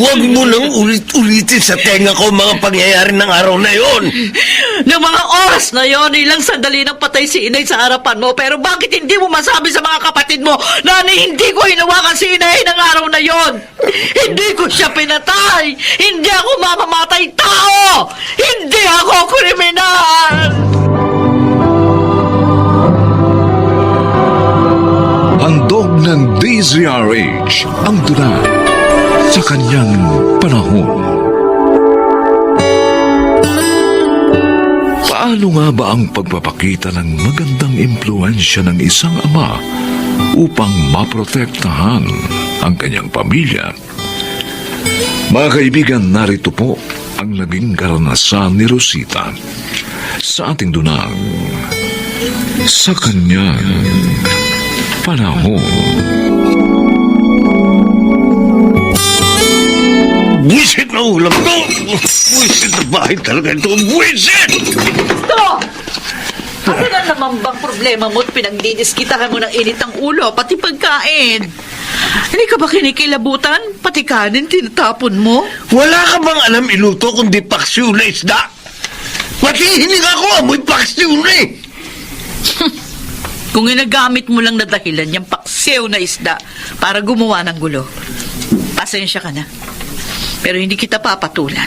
Huwag mo nang ulit-ulitin sa tenga ko mga pangyayari ng araw na yon. Noong mga oras na yon, ilang sandali nang patay si inay sa harapan mo. Pero bakit hindi mo masabi sa mga kapatid mo na hindi ko hinawakan si inay ng araw na yon? Hindi ko siya pinatay. Hindi ako mamamatay tao. Hindi ako kriminal. Handog ng DZRH ang tula sa kanyang panahon. Paano nga ba ang pagpapakita ng magandang impluensya ng isang ama upang maprotektahan ang kanyang pamilya? Mga kaibigan, narito po ang naging karanasan ni Rosita sa ating dunang sa kanyang panahon. Buwisit na ulam to! Buwisit na bahay talaga ito! Buwisit! Ito! Ano na naman bang problema mo at pinagdidiskitahan mo ng init ng ulo, pati pagkain? Hindi ka ba kinikilabutan? Pati kanin tinatapon mo? Wala ka bang alam iluto kundi paksiw na isda? Pati hinig ako, amoy paksiw na eh! Kung ginagamit mo lang na dahilan yung paksiw na isda para gumawa ng gulo, pasensya ka na. Pero hindi kita papatulan.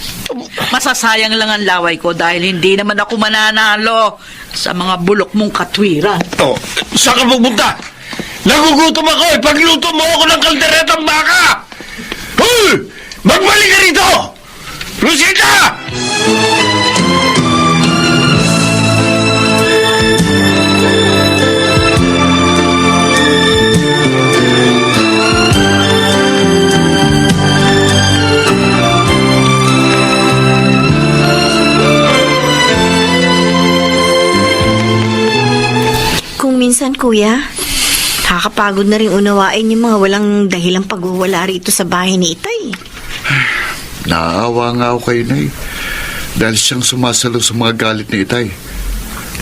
Masasayang lang ang laway ko dahil hindi naman ako mananalo sa mga bulok mong katwiran. Oh, saan ka pupunta? Nagugutom ako eh! Pagluto mo ako ng kalderetang baka! Hoy! Magbalik ka rito! Rosita! Minsan, kuya, nakakapagod na rin unawain yung mga walang dahilang pagwawala rito sa bahay ni Itay. Naawa nga ako kay Nay dahil siyang sumasalo sa mga galit ni Itay.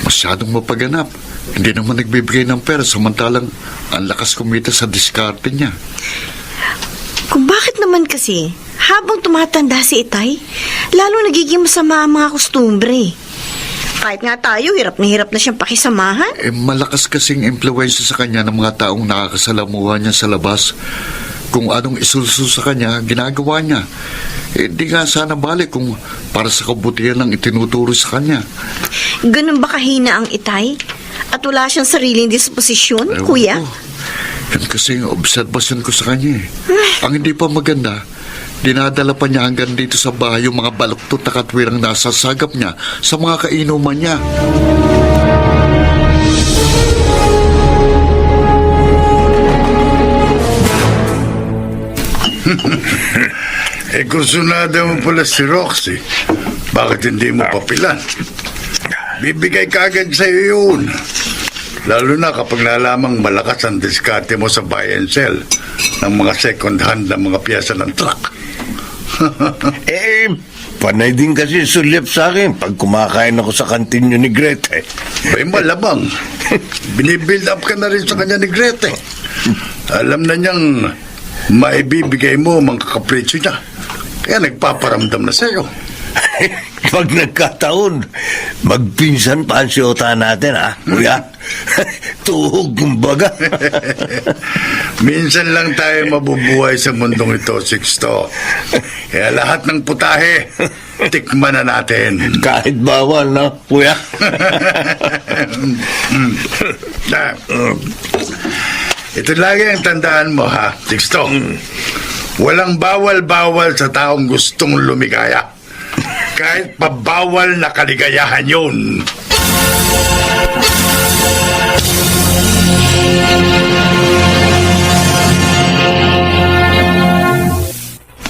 Masyadong mapaganap. Hindi naman nagbibigay ng pera samantalang ang lakas kumita sa diskarte niya. Kung bakit naman kasi, habang tumatanda si Itay, lalo nagiging masama ang mga kostumbre. Kahit nga tayo, hirap na siyang pakisamahan. Malakas kasing impluwensya sa kanya ng mga taong nakakasalamuha niya sa labas. Kung anong isuso sa kanya, ginagawa niya. Hindi nga sana balik kung para sa kabutihan lang itinuturo sa kanya. Ganun ba kahina ang Itay? At wala siyang sariling disposisyon, kuya? Yan kasi yung obserbasyon ko sa kanya eh. Ang hindi pa maganda, dinadala pa niya hanggang dito sa bahay yung mga baluktot na katwirang nasasagap niya sa mga kainuman niya. Kursunada mo pala si Roxy. Bakit hindi mo papilan? Bibigay ka agad sa'yo yun. Lalo na kapag nalamang malakas ang diskarte mo sa buy and sell ng mga second hand na mga piyesa ng truck. Panay din kasi sulyap sa akin pag kumakain ako sa kantin nyo ni Grete. May malabang. Binibuild up ka na rin sa kanya ni Grete. Alam na niyang maibibigay mo ang kakapritsyo niya. Kaya nagpaparamdam na sa'yo. Pag nagkataon, magpinsan pa ang siyota natin, ha, kuya? Tuhog kumbaga. Minsan lang tayo mabubuhay sa mundong ito, Sixto. Kaya lahat ng putahe, tikman na natin. Kahit bawal, no, kuya? Ito lagi ang tandaan mo, ha, Sixto. Walang bawal-bawal sa taong gustong lumigaya. Kahit pabawal na kaligayahan yun.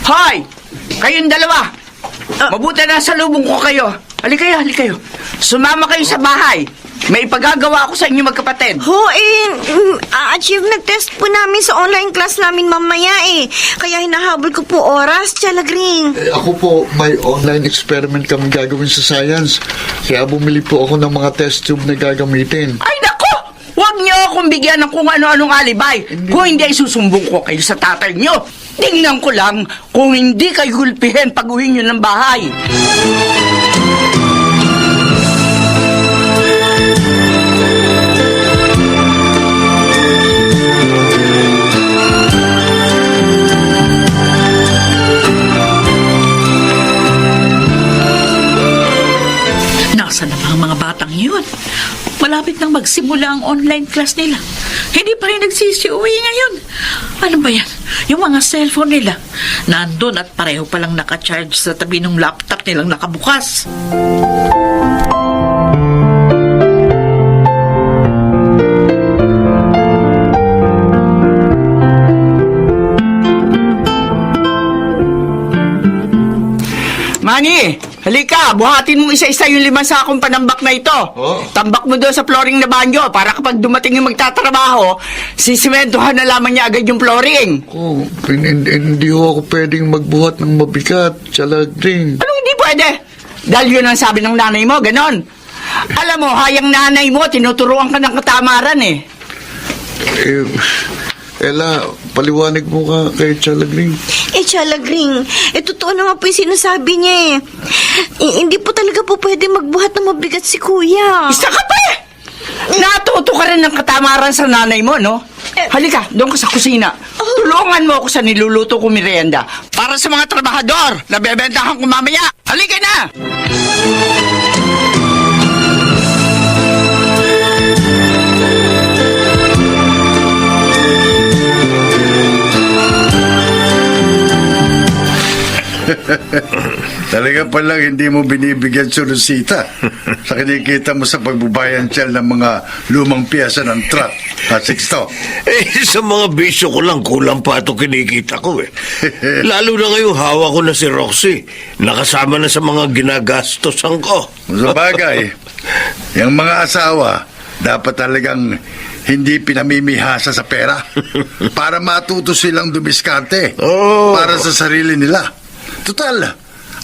Hoy! Kayong dalawa! Mabuti na sa lubong ko kayo. Halika kayo. Sumama kayo sa bahay. May ipagagawa ako sa inyo magkapatid. A-achieve nag-test po namin sa online class namin mamaya eh. Kaya hinahabol ko po oras, Chalagring. Ako po, may online experiment kami gagawin sa science. Kaya bumili po ako ng mga test tube na gagamitin. Ay, nako! Huwag niyo akong bigyan ng kung ano-anong alibay. Kung hindi ay susumbong ko kayo sa tatay niyo. Tingnan ko lang kung hindi kayo gulpihin pag uwi niyo ng bahay. Nasaan na ang mga batang yun? Malapit nang magsimula ang online class nila. Hindi pa rin nagsisiuwi ngayon. Ano ba yan? Yung mga cellphone nila. Nandun at pareho palang nakacharge sa tabi ng laptop nilang nakabukas. Manny, halika, buhatin mo isa-isa yung 5 sakong panambak na ito. Oh. Tambak mo doon sa flooring na banyo para kapag dumating yung magtatrabaho, sisimentohan na lamang niya agad yung flooring. Oh, hindi ho ako pwedeng magbuhat ng mabigat, Chalagring. Anong hindi pwede? Dahil yun ang sabi ng nanay mo, ganon. Alam mo, hayang nanay mo, tinuturuan ka ng katamaran eh. Ella, paliwanag mo ka kay Chalagring. Chalagring, totoo naman po yung sinasabi niya eh. Hindi po talaga po pwede magbuhat ng mabigat si Kuya. Isa ka pa eh! Natuto ka rin ng katamaran sa nanay mo, no? Halika, doon ka sa kusina. Tulungan mo ako sa niluluto ko merienda para sa mga trabahador na bebentahan ko mamaya. Halika na! Talaga palang hindi mo binibigyan solusita sa kinikita mo sa pagbubayan siyal ng mga lumang piyesa ng truck. Sixto. Sa mga bisyo ko lang, kulang pa ito kinikita ko eh. Lalo na ngayong hawa ko na si Roxy. Nakasama na sa mga ginagastosan ko. Sa bagay, yung mga asawa, dapat talagang hindi pinamimihasa sa pera para matuto silang dumiskarte Oh. para sa sarili nila. Total,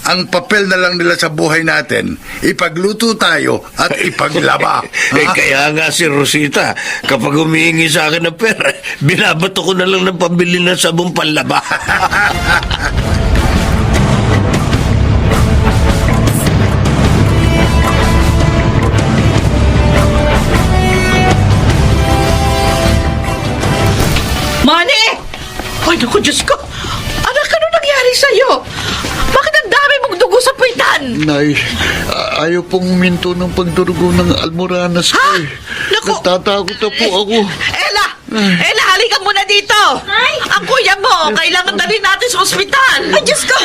ang papel na lang nila sa buhay natin, ipagluto tayo at ipaglaba. Kaya nga si Rosita, kapag humihingi sa akin ng pera, binabato ko na lang ng pambili ng sabong panlaba. Manny! Ay, naku, Diyos ko! Anak, ano nangyari sa'yo? Bakit ang dami mong dugo sa puwitan? Nay, ayaw pong minto ng pagdurugo ng almoranas ko Ha? eh. Naku! Natatakot na po ako. Ella! Ella, halika muna dito! Ay! Ang kuya mo, kailangan dalhin natin sa ospital! Ay, Diyos ko!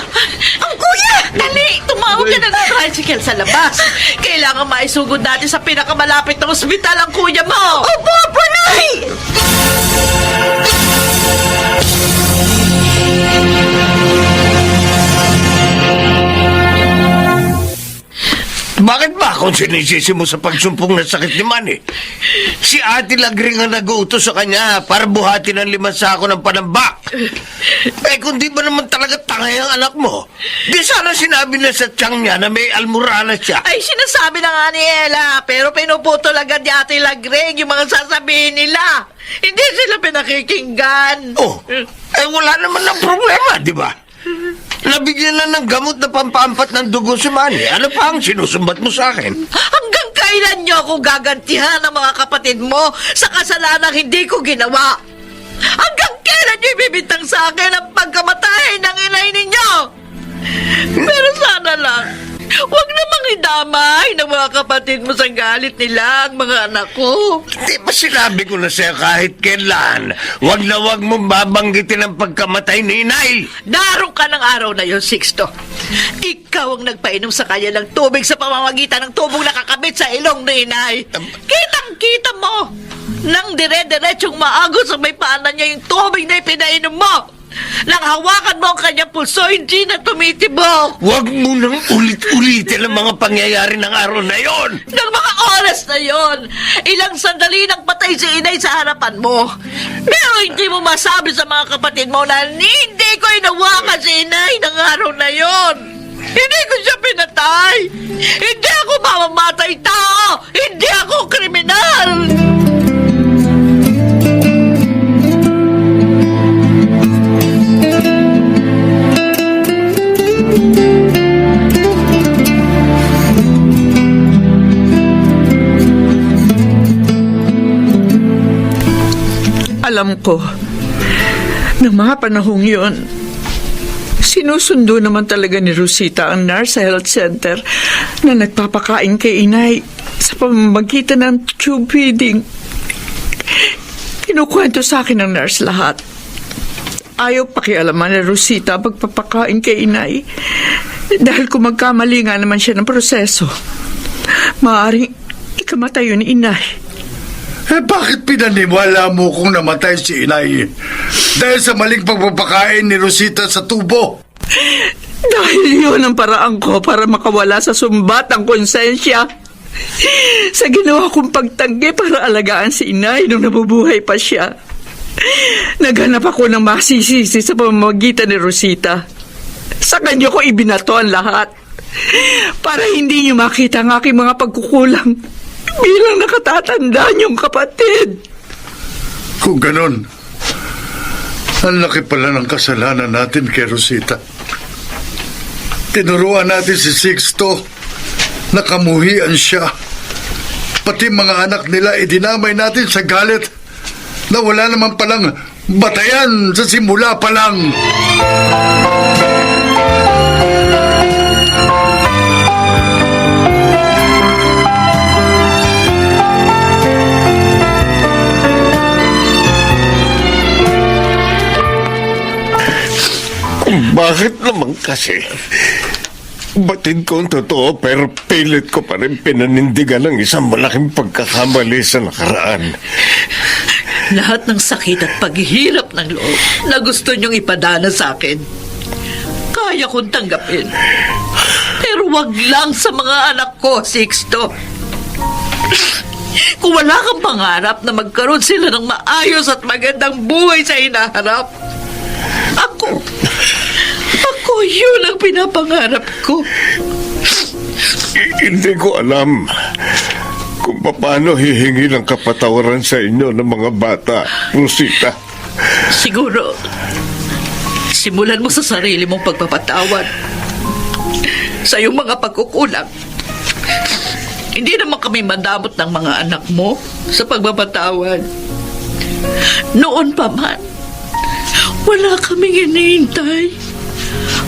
Ang kuya! Dali! Tumawag ka na ng tricycle sa labas! Kailangan maisugod natin sa pinakamalapit na ospital ang kuya mo! Opo, opo, Nay! Bakit ba kung sinisisi mo sa pagsumpong ng sakit ni Manny? Si Ate Lagring ang nag-uutos sa kanya para buhatin ang 5 sako ng panambak. Kung di ba naman talaga tangay ang anak mo, di sana sinabi na sa tiyang niya na may almuranas siya. Ay, sinasabi na nga ni Ella, pero pinuputol agad ni Ate Lagring yung mga sasabihin nila. Hindi sila pinakikinggan. Oh, wala naman ng problema, di ba? Nabigyan na ng gamot na pampampat ng dugo si Manny. Ano pa ang sinusumbat mo sa akin? Hanggang kailan niyo ako gagantihan ng mga kapatid mo sa kasalanang hindi ko ginawa? Hanggang kailan niyo ibibintang sa akin ang pagkamatay ng inay ninyo? Pero sana lang, huwag namang idamay ng mga kapatid mo sa galit nila ang mga anak ko. Di ba sinabi ko na sa'yo kahit kailan, wag na wag mong babanggitin ang pagkamatay ni inay? Darong ka ng araw na yon, Sixto. Ikaw ang nagpainom sa kanya ng tubig sa pamamagitan ng tubong nakakabit sa ilong ni inay. Kitang-kita mo nang dire-diretsong maagos sa may paanan niya yung tubig na ipinainom mo. Nang hawakan mo ang kanyang pulso, hindi na tumitibok. Wag mo nang ulit-ulitin ang mga pangyayari ng araw na yon. Nang mga oras na yon, ilang sandali nang patay si inay sa harapan mo. Pero hindi mo masabi sa mga kapatid mo na hindi ko inawakan si inay ng araw na yon. Hindi ko siya pinatay. Hindi ako mamamatay tao. Hindi ako kriminal. Alam ko, ng mga panahong yun, sinusundo naman talaga ni Rosita ang nurse sa health center na nagpapakain kay inay sa pamamagitan ng tube feeding. Kinukwento sa akin ng nurse lahat. Ayaw pakialaman ni Rosita pagpapakain kay inay dahil kung magkamali nga naman siya ng proseso, maaaring ikamatay yun ni inay. Bakit pinaniwala mo kung namatay si inay? Dahil sa maling pagpapakain ni Rosita sa tubo? Dahil yun ang paraan ko para makawala sa sumbat ang konsensya. Sa ginawa kong pagtanggi para alagaan si inay nung nabubuhay pa siya. Naghanap ako ng masisisi sa pamamagitan ni Rosita. Sa kanya ko ibinato ang lahat para hindi niyo makita ang aking mga pagkukulang bilang nakatatanda niyong kapatid. Kung ganon, ang laki pala ng kasalanan natin kay Rosita. Tinuruan natin si Sixto, nakamuhian siya. Pati mga anak nila idinamay natin sa galit na wala naman palang batayan sa simula pa lang. Bakit naman kasi? Batid ko ang totoo pero pilit ko pa rin pinanindigan ng isang malaking pagkakamali sa nakaraan. Lahat ng sakit at paghihirap ng loob na gusto niyong ipadana sa akin, kaya kong tanggapin. Pero wag lang sa mga anak ko, Sixto. Kung wala kang pangarap na magkaroon sila ng maayos at magandang buhay sa hinaharap, ako yun ang pinapangarap ko. Hindi ko alam kung paano hihingi ng kapatawaran sa inyo ng mga bata, Rosita. Siguro, simulan mo sa sarili mong pagpapatawad sa iyong mga pagkukulang. Hindi naman kami mandamot ng mga anak mo sa pagpapatawad. Noon pa man, wala kaming hinihintay,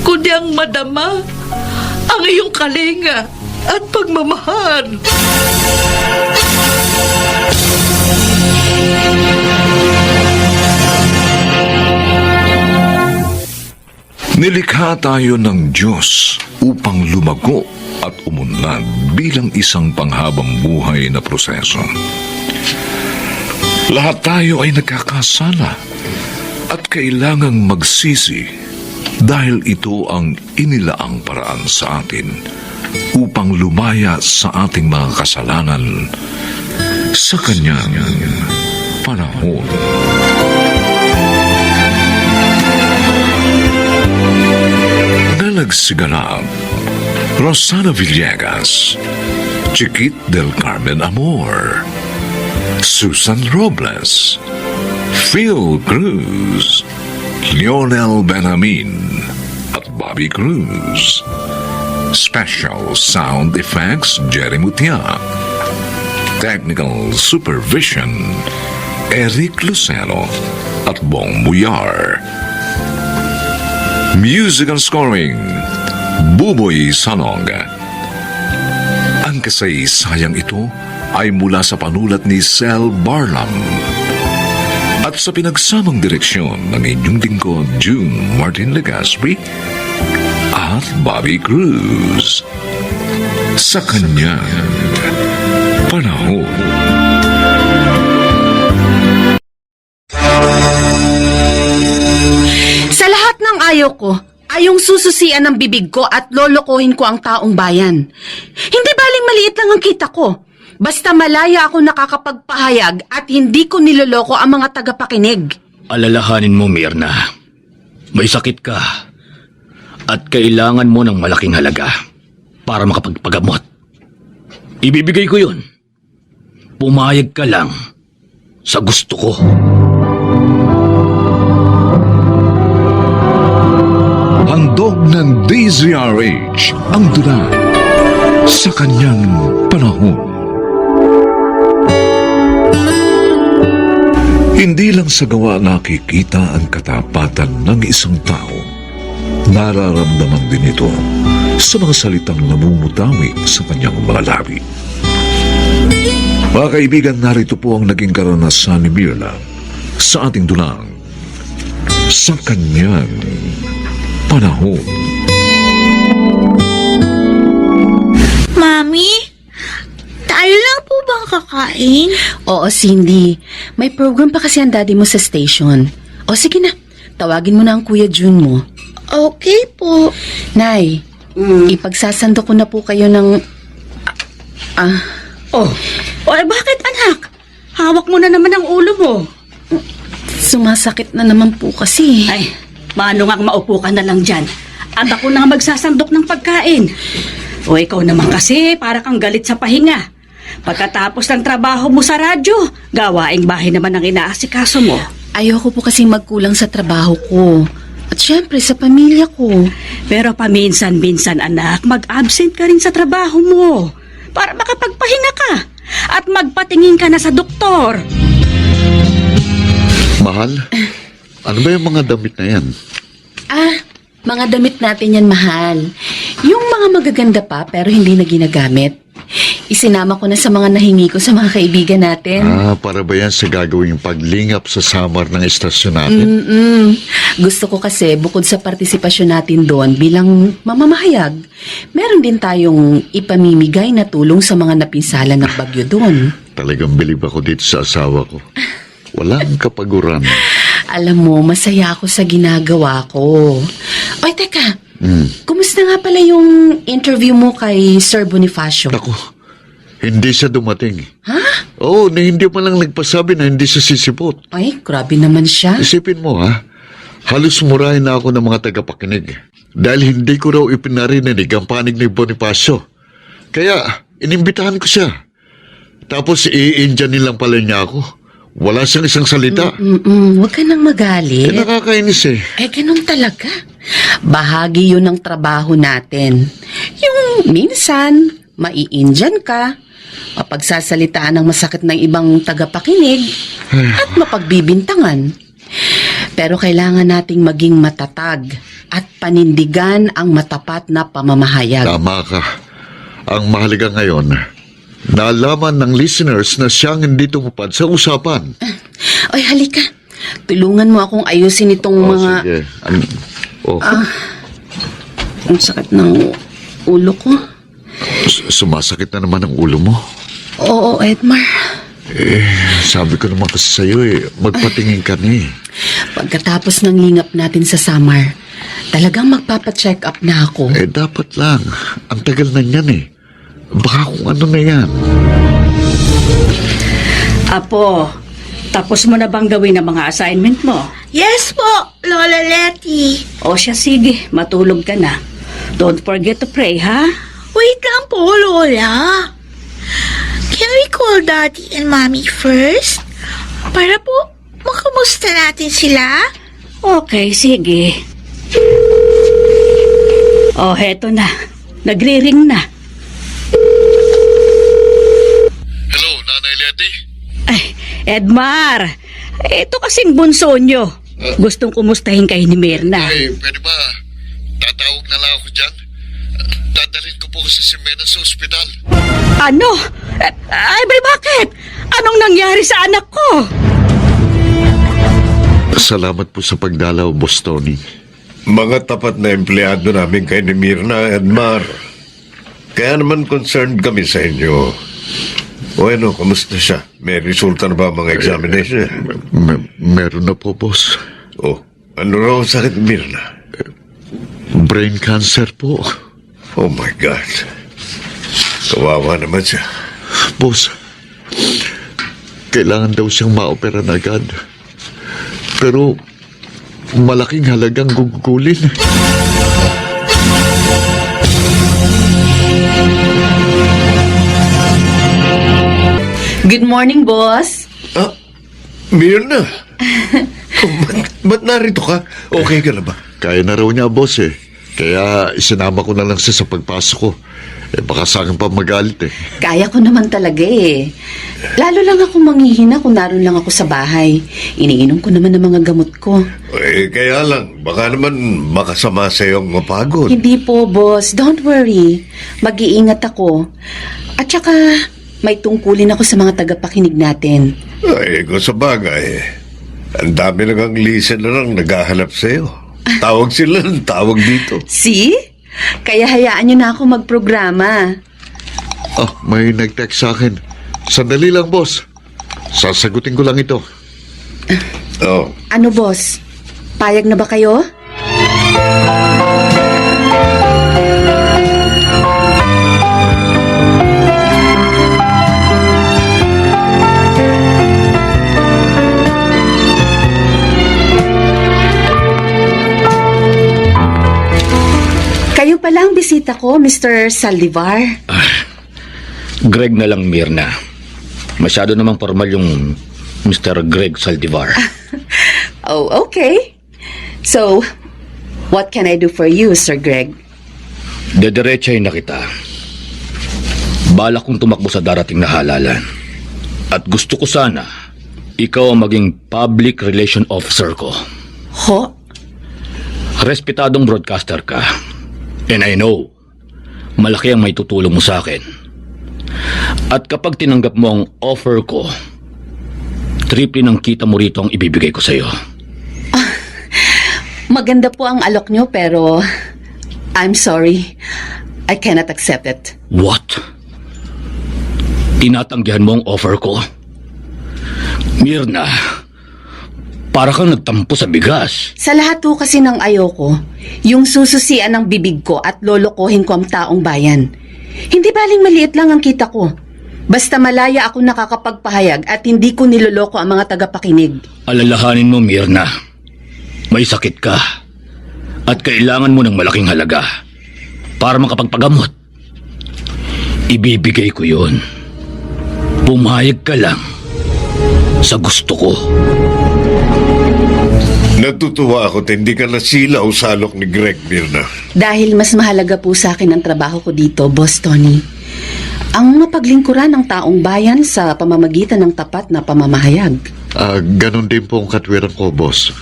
kundi ang madama ang iyong kalinga at pagmamahal. Nilikha tayo ng Diyos upang lumago at umunlad bilang isang panghabang buhay na proseso. Lahat tayo ay nagkakasala at kailangang magsisi dahil ito ang inilaang paraan sa atin upang lumaya sa ating mga kasalanan sa kanyang panahon. Nalagsigala Rosana Villegas, Chiquit del Carmen Amor, Susan Robles, Phil Cruz, Lionel Benjamin at Bobby Cruz. Special Sound Effects Jerry Mutia. Technical Supervision Eric Lucero at Bong Muyar. Music and Scoring Buboy Sanog. Ang kasaysayang ito ay mula sa panulat ni Sel Barlam at sa pinagsamang direksyon ng inyong lingkod June Martin Legaspi at Bobby Cruz sa kanyang panahon. Sa lahat ng ayaw ko, ayong sususian ng bibig ko at lolokohin ko ang taong bayan. Hindi baling maliit lang ang kita ko. Basta malaya ako nakakapagpahayag at hindi ko niloloko ang mga tagapakinig. Alalahanin mo, Mirna. May sakit ka. At kailangan mo ng malaking halaga para makapagpagamot. Ibibigay ko yun. Pumayag ka lang sa gusto ko. Handog ng DZRH ang dula sa kanyang panahon. Hindi lang sa gawa nakikita ang katapatan ng isang tao. Nararamdaman din ito sa mga salitang namumutawi sa kanyang mga labi. Mga kaibigan, narito po ang naging karanasan ni Mirna sa ating dulang sa kanyang panahon. Mami, tayo lang po bang kakain? Oo, Cindy. May program pa kasi ang daddy mo sa station. O sige na, tawagin mo na ang Kuya June mo. Okay po. Nay, ipagsasando ko na po kayo ng... Bakit anak? Hawak mo na naman ang ulo mo. Sumasakit na naman po kasi. Ay, mano nga maupo ka na lang dyan. At ako na magsasandok ng pagkain. O ikaw naman kasi, para kang galit sa pahinga. Pagkatapos ng trabaho mo sa radyo, gawaing bahay naman ang inaasikaso mo. Ayoko po kasing magkulang sa trabaho ko. At syempre sa pamilya ko. Pero paminsan-minsan anak, mag-absent ka rin sa trabaho mo. Para makapagpahinga ka. At magpatingin ka na sa doktor. Mahal, ano ba yung mga damit na yan? Mga damit natin yan, mahal. Yung mga magaganda pa pero hindi na ginagamit. Isinama ko na sa mga nahingi ko sa mga kaibigan natin. Para ba yan sa gagawing paglingap sa summer ng estasyon natin? Gusto ko kasi bukod sa partisipasyon natin doon bilang mamamahayag, meron din tayong ipamimigay na tulong sa mga napinsala ng bagyo doon. Talagang bilib ako dito sa asawa ko. Walang kapaguran. Alam mo, masaya ako sa ginagawa ko. Oy, teka. Kumusta nga pala yung interview mo kay Sir Bonifacio? Ako, hindi siya dumating. Ha? Oo, na hindi pa lang nagpasabi na hindi siya sisipot. Ay, grabe naman siya. Isipin mo ha, halos murahin na ako ng mga tagapakinig. Dahil hindi ko raw ipinarinig ang panig ni Bonifacio. Kaya, inimbitahan ko siya. Tapos i-Indianin lang pala niya ako. Wala siyang isang salita. Huwag ka nang magalit. Nakakainis eh. Ganun talaga. Bahagi yun ng trabaho natin. Yung minsan, mai-Indian ka, mapagsasalitaan ng masakit ng ibang tagapakinig, at mapagbibintangan. Pero kailangan nating maging matatag at panindigan ang matapat na pamamahayag. Tama ka. Ang mahalaga ngayon, naalaman ng listeners na siyang hindi tumupad sa usapan. Ay, halika. Tulungan mo akong ayusin itong mga... Sige. Ang sakit ng ulo ko. Sumasakit na naman ang ulo mo. Oo, Edmar. Sabi ko naman kasi sa'yo magpatingin ka na eh. Pagkatapos ng lingap natin sa summer, talagang magpapacheck up na ako. Dapat lang. Ang tagal na niyan eh. Baka kung ano na yan. Apo, tapos mo na bang gawin ang mga assignment mo? Yes po, Lola Letty. O siya, sige, matulog ka na. Don't forget to pray, ha? Wait lang po, Lola. Can we call Daddy and Mommy first? Para po makamusta natin sila? Okay, sige. Oh, heto na. Nagre-ring na. Hello, Nanay Letty? Ay, Edmar, ito kasing bunso nyo. Gustong kumustahin kayo ni Mirna. Pwede ba? Tatawag na lang ako dyan. Dadalhin ko po kasi si Mena sa ospital. Ano? Ay, bakit? Anong nangyari sa anak ko? Salamat po sa pagdalaw, Boss Tony. Mga tapat na empleyado namin kay ni Mirna, Edmar. Kaya naman concerned kami sa inyo. O ano, kamusta siya? May resulta na ba mga examination? Meron na po, boss. Oh, ano raw ang sakit ni Mirna? Brain cancer po. Oh my God. Kawawa naman siya. Boss, kailangan daw siyang maopera na agad. Pero malaking halagang gugugulin. Good morning, boss. Mirna! Oh, ba't narito ka? Okay ka na ba? Kaya na raw niya, boss eh. Kaya isinama ko na lang siya sa pagpasok ko. Baka sa akin pa magalit eh. Kaya ko naman talaga eh. Lalo lang ako manghihina kung naroon lang ako sa bahay. Iniinom ko naman ng mga gamot ko. Kaya lang, baka naman makasama sa iyong mapagod. Hindi po, boss. Don't worry. Mag-iingat ako. At saka, may tungkulin ako sa mga tagapakinig natin. Kung sa bagay, ang dami lang ang listener ang naghahanap sa iyo. Tawag sila ng tawag dito. See? Kaya hayaan niyo na ako magprograma. May nag-text sa akin. Sandali lang, boss. Sasagutin ko lang ito. Oh, Ano, boss? Payag na ba kayo? Kayo pala ang bisita ko, Mr. Saldivar. Greg na lang, Mirna. Masyado namang formal yung Mr. Greg Saldivar. Oh, okay. So, what can I do for you, Sir Greg? Dediretsahin na kita. Balak kong tumakbo sa darating na halalan. At gusto ko sana, ikaw ang maging public relation officer ko. Ho? Respetadong broadcaster ka. And I know, malaki ang may tutulong mo sa akin. At kapag tinanggap mo ang offer ko, triple ng kita mo rito ang ibibigay ko sa iyo. Maganda po ang alok nyo pero I'm sorry. I cannot accept it. What? Tinatanggihan mo ang offer ko? Mirna, para kang nagtampo sa bigas. Sa lahat po kasi ng ayoko, yung sususian ng bibig ko at lolokohin ko ang taong bayan. Hindi baling maliit lang ang kita ko. Basta malaya ako nakakapagpahayag at hindi ko niloloko ang mga tagapakinig. Alalahanin mo, Mirna. May sakit ka. At kailangan mo ng malaking halaga para makapagpagamot. Ibibigay ko yun. Pumayag ka lang sa gusto ko. natutuwa ako at hindi ka nasilaw sa alok ni Greg, Mirna. Dahil mas mahalaga po sa akin ang trabaho ko dito, Boss Tony. Ang mapaglingkuran ng taong bayan sa pamamagitan ng tapat na pamamahayag. Ganon din po ang katwiran ko, boss.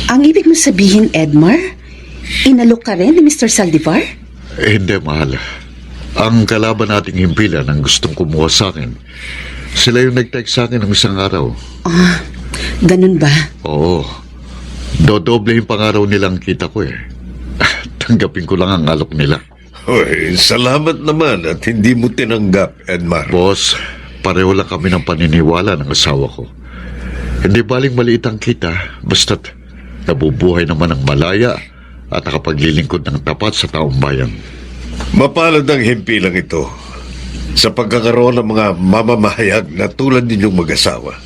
Ang ibig mo sabihin, Edmar? Inalok ka rin ni Mr. Saldivar? Hindi, mahal. Ang kalaban nating himpilan ang gustong kumuha sa akin. Sila yung nag-text sa akin ng isang araw. Ganun ba? Oo. Dodoblehin pang-araw nilang kita ko eh. Tanggapin ko lang ang alok nila. Hoy, salamat naman at hindi mo tinanggap, Edmar. Boss, pareho lang kami ng paniniwala ng asawa ko. Hindi baling maliit ang kita, basta't nabubuhay naman ng malaya at nakapaglilingkod ng tapat sa taong bayan. Mapalad ang himpilang ito sa pagkakaroon ng mga mamamahayag na tulad ninyong mag-asawa.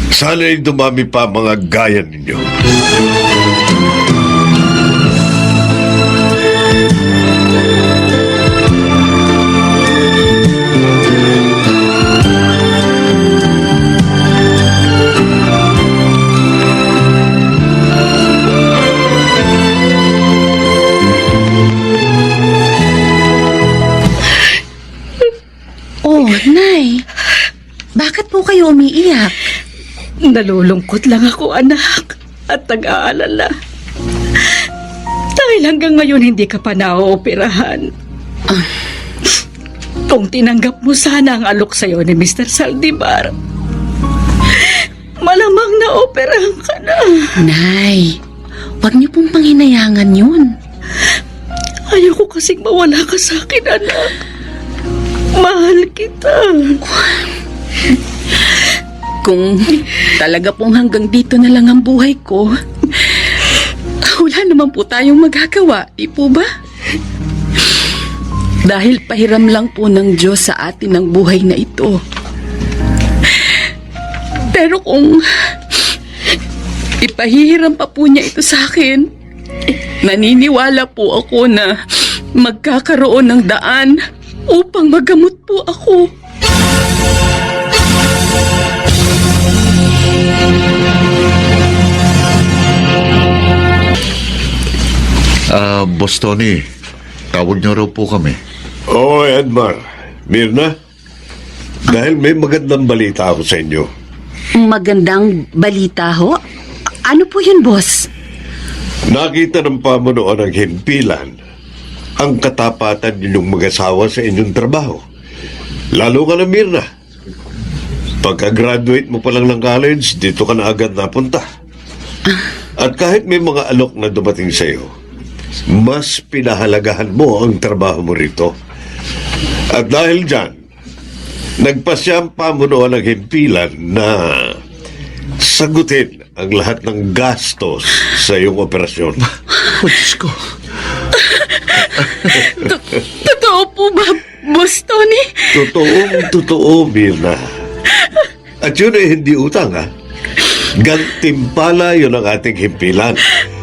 Sana'y dumami pa mga gaya ninyo. Oh, Nay. Bakit po kayo umiiyak? Nalulungkot lang ako, anak, at nag-aalala. Dahil hanggang ngayon hindi ka pa naooperahan. Kung tinanggap mo sana ang alok sa'yo ni Mr. Saldivar, malamang naoperahan ka na. Nay, wag niyo pong panghinayangan yun. Ayoko kasing mawala ka sa akin, anak. Mahal kita. Kung talaga pong hanggang dito na lang ang buhay ko, wala naman po tayong magagawa, di po ba? Dahil pahiram lang po ng Diyos sa atin ang buhay na ito. Pero kung ipahihiram pa po niya ito sa akin, naniniwala po ako na magkakaroon ng daan upang magamot po ako. Boss Tony, Tawag niyo raw po kami. Oo, Edmar. Mirna, dahil may magandang balita ako sa inyo. Magandang balita ho? Ano po yun, boss? Nakita ng pamunuan ng himpilan ang katapatan ninyong mag-asawa sa inyong trabaho. Lalo ka na, Mirna. Pagka-graduate mo pa lang ng college, dito ka na agad napunta. At kahit may mga alok na dumating sa iyo, mas pinahalagahan mo ang trabaho mo rito. At dahil dyan, nagpasya ang pamunuan ng himpilan na sagutin ang lahat ng gastos sa iyong operasyon. Diyos ko. Totoo po ba, Boss Tony? Totoo, Mirna. At yun ay hindi utang, ha? Gantimpala yun ang ating himpilan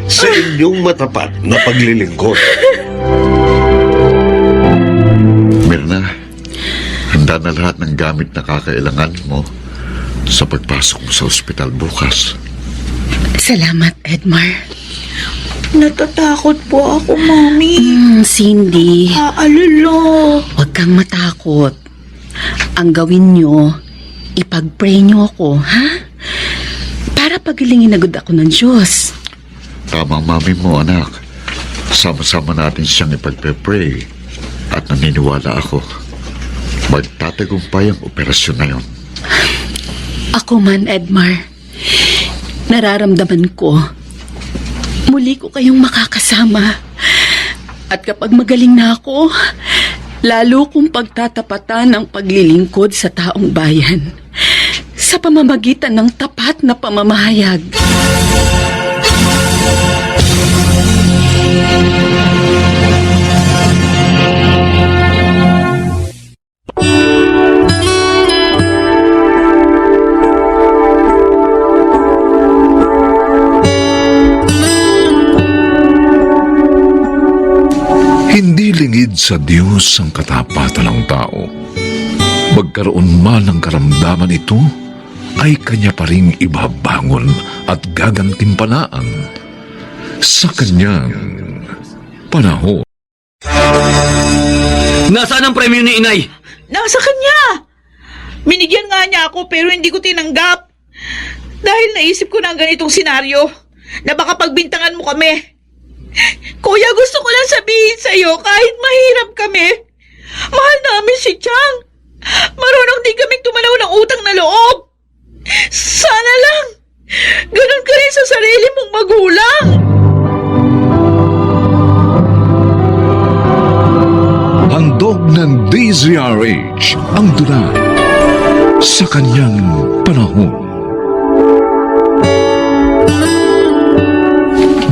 sa inyong matapat na paglilingkod. Mirna, handa na lahat ng gamit na kakailangan mo sa pagpasok mo sa ospital bukas. Salamat, Edmar. Natatakot po ako, Mami. Cindy, Aalala. huwag kang matakot. Ang gawin nyo, ipag-pray nyo ako, ha? Para pagilingin agad ako ng Diyos. Tamang mami mo, anak. Sama-sama natin siyang ipagpe-pray. At naniniwala ako, magtatagumpay ang operasyon na yun. Ako man, Edmar, nararamdaman ko, muli ko kayong makakasama. At kapag magaling na ako, lalo kong pagtatapatan ang paglilingkod sa taong bayan sa pamamagitan ng tapat na pamamahayag. Hindi lingid sa Diyos ang katapatan ng tao. Magkaroon man ng karamdaman ito, ay Kanya pa rin ibabangon at gagantimpalaan sa Kanyang panahon. Nasaan ang premyo ni inay? Nasa kanya. Binigyan nga niya ako pero hindi ko tinanggap. Dahil naisip ko na ang ganitong senaryo na baka pagbintangan mo kami. Kuya, gusto ko lang sabihin sa'yo kahit mahirap kami. Mahal namin si Chang. Marunong din kaming tumanaw ng utang na loob. Sana lang, ganun ka rin sa sarili mong magulang. Handog ng DZRH ang dula sa Kanyang panahon.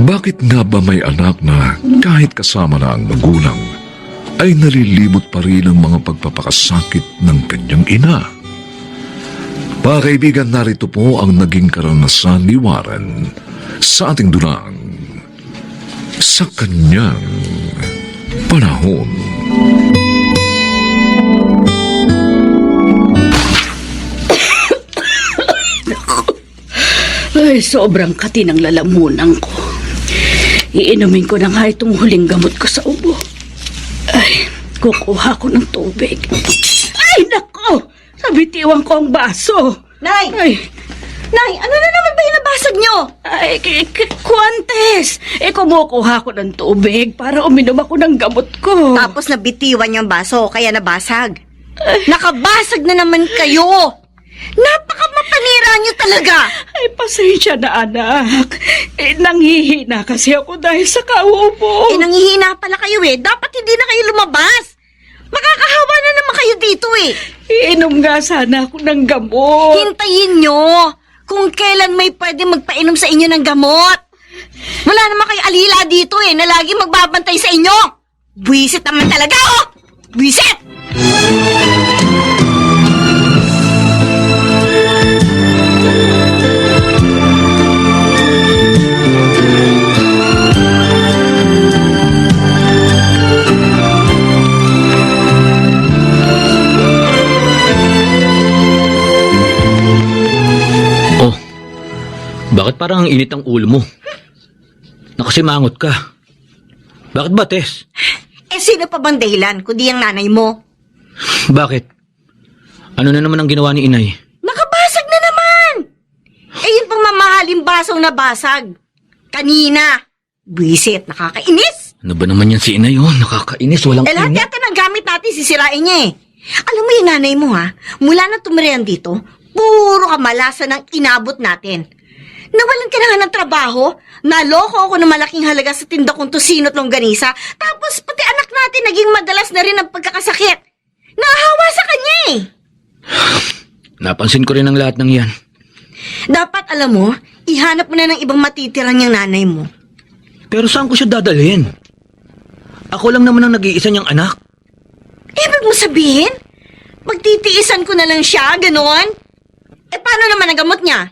Bakit nga ba may anak na kahit kasama na ang magulang ay nalilibot pa rin ang mga pagpapakasakit ng kanyang ina? Mga kaibigan, narito po ang naging karanasan ni Warren sa ating dulang sa Kanyang panahon. Ay, sobrang kati ng lalamunan ko. Iinumin ko na nga itong huling gamot ko sa ubo. Ay, kukuha ko ng tubig. Ay, nako! Nabitiwan ko ang baso. Nay! Ay, Nay, ano na naman ba yung nabasag nyo? ay, Kuwantes! Kumukuha ko ng tubig para uminom ako ng gamot ko. Tapos nabitiwan yung baso, kaya nabasag. Nakabasag na naman kayo! Napakamapanira nyo talaga! Ay, pasensya na, anak. Nanghihina kasi ako dahil sa kauubo. Nangihina pala kayo dapat hindi na kayo lumabas. Makakahawa na naman kayo dito Iinom nga sana ako ng gamot. Hintayin nyo kung kailan may pwede magpainom sa inyo ng gamot. Wala naman kayo alila dito na lagi magbabantay sa inyo. Buwisit naman talaga, Buwisit! Bakit parang ang init ang ulo mo? Nakasimangot ka. Bakit ba, Tess? Sino pa bang dahilan kundi ang nanay mo? Bakit? Ano na naman ang ginawa ni inay? Nakabasag na naman! Yung pang mamahaling basong nabasag. Kanina. Buisit, nakakainis. Ano ba naman yan si inay? Oh, nakakainis, walang Lahat inay. yata ng gamit natin, sisirain niya eh. Alam mo yung nanay mo ha, mula na tumirihan dito, puro kamalasan ang inabot natin. Nawalan ka na nga ng trabaho, naloko ako ng malaking halaga sa tinda kong tosino at longganisa, tapos pati anak natin naging madalas na rin ang pagkakasakit. Nahawa sa kanya eh. Napansin ko rin ang lahat ng yan. Dapat alam mo, ihanap mo na ng ibang matitira niyang nanay mo. Pero saan ko siya dadalhin? Ako lang naman ang nag-iisa niyang anak. Ibig mo sabihin? Magtitiisan ko na lang siya, ganon? Paano naman ang gamot niya?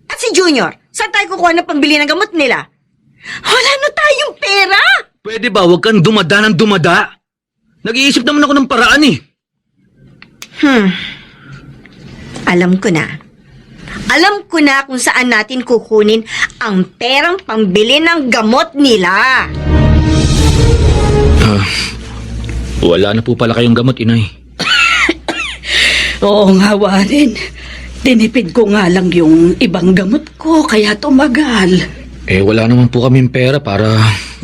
At si Junior, saan tayo kukuha ng pambili ng gamot nila? Wala na tayong pera! Pwede ba huwag kang dumada ng dumada? Nag-iisip naman ako ng paraan eh. Alam ko na. Alam ko na kung saan natin kukunin ang perang pambili ng gamot nila. Wala na po pala kayong gamot, inay. Oo nga, Warren. Tinipid ko nga lang yung ibang gamot ko, kaya tumagal. Wala naman po kaming pera para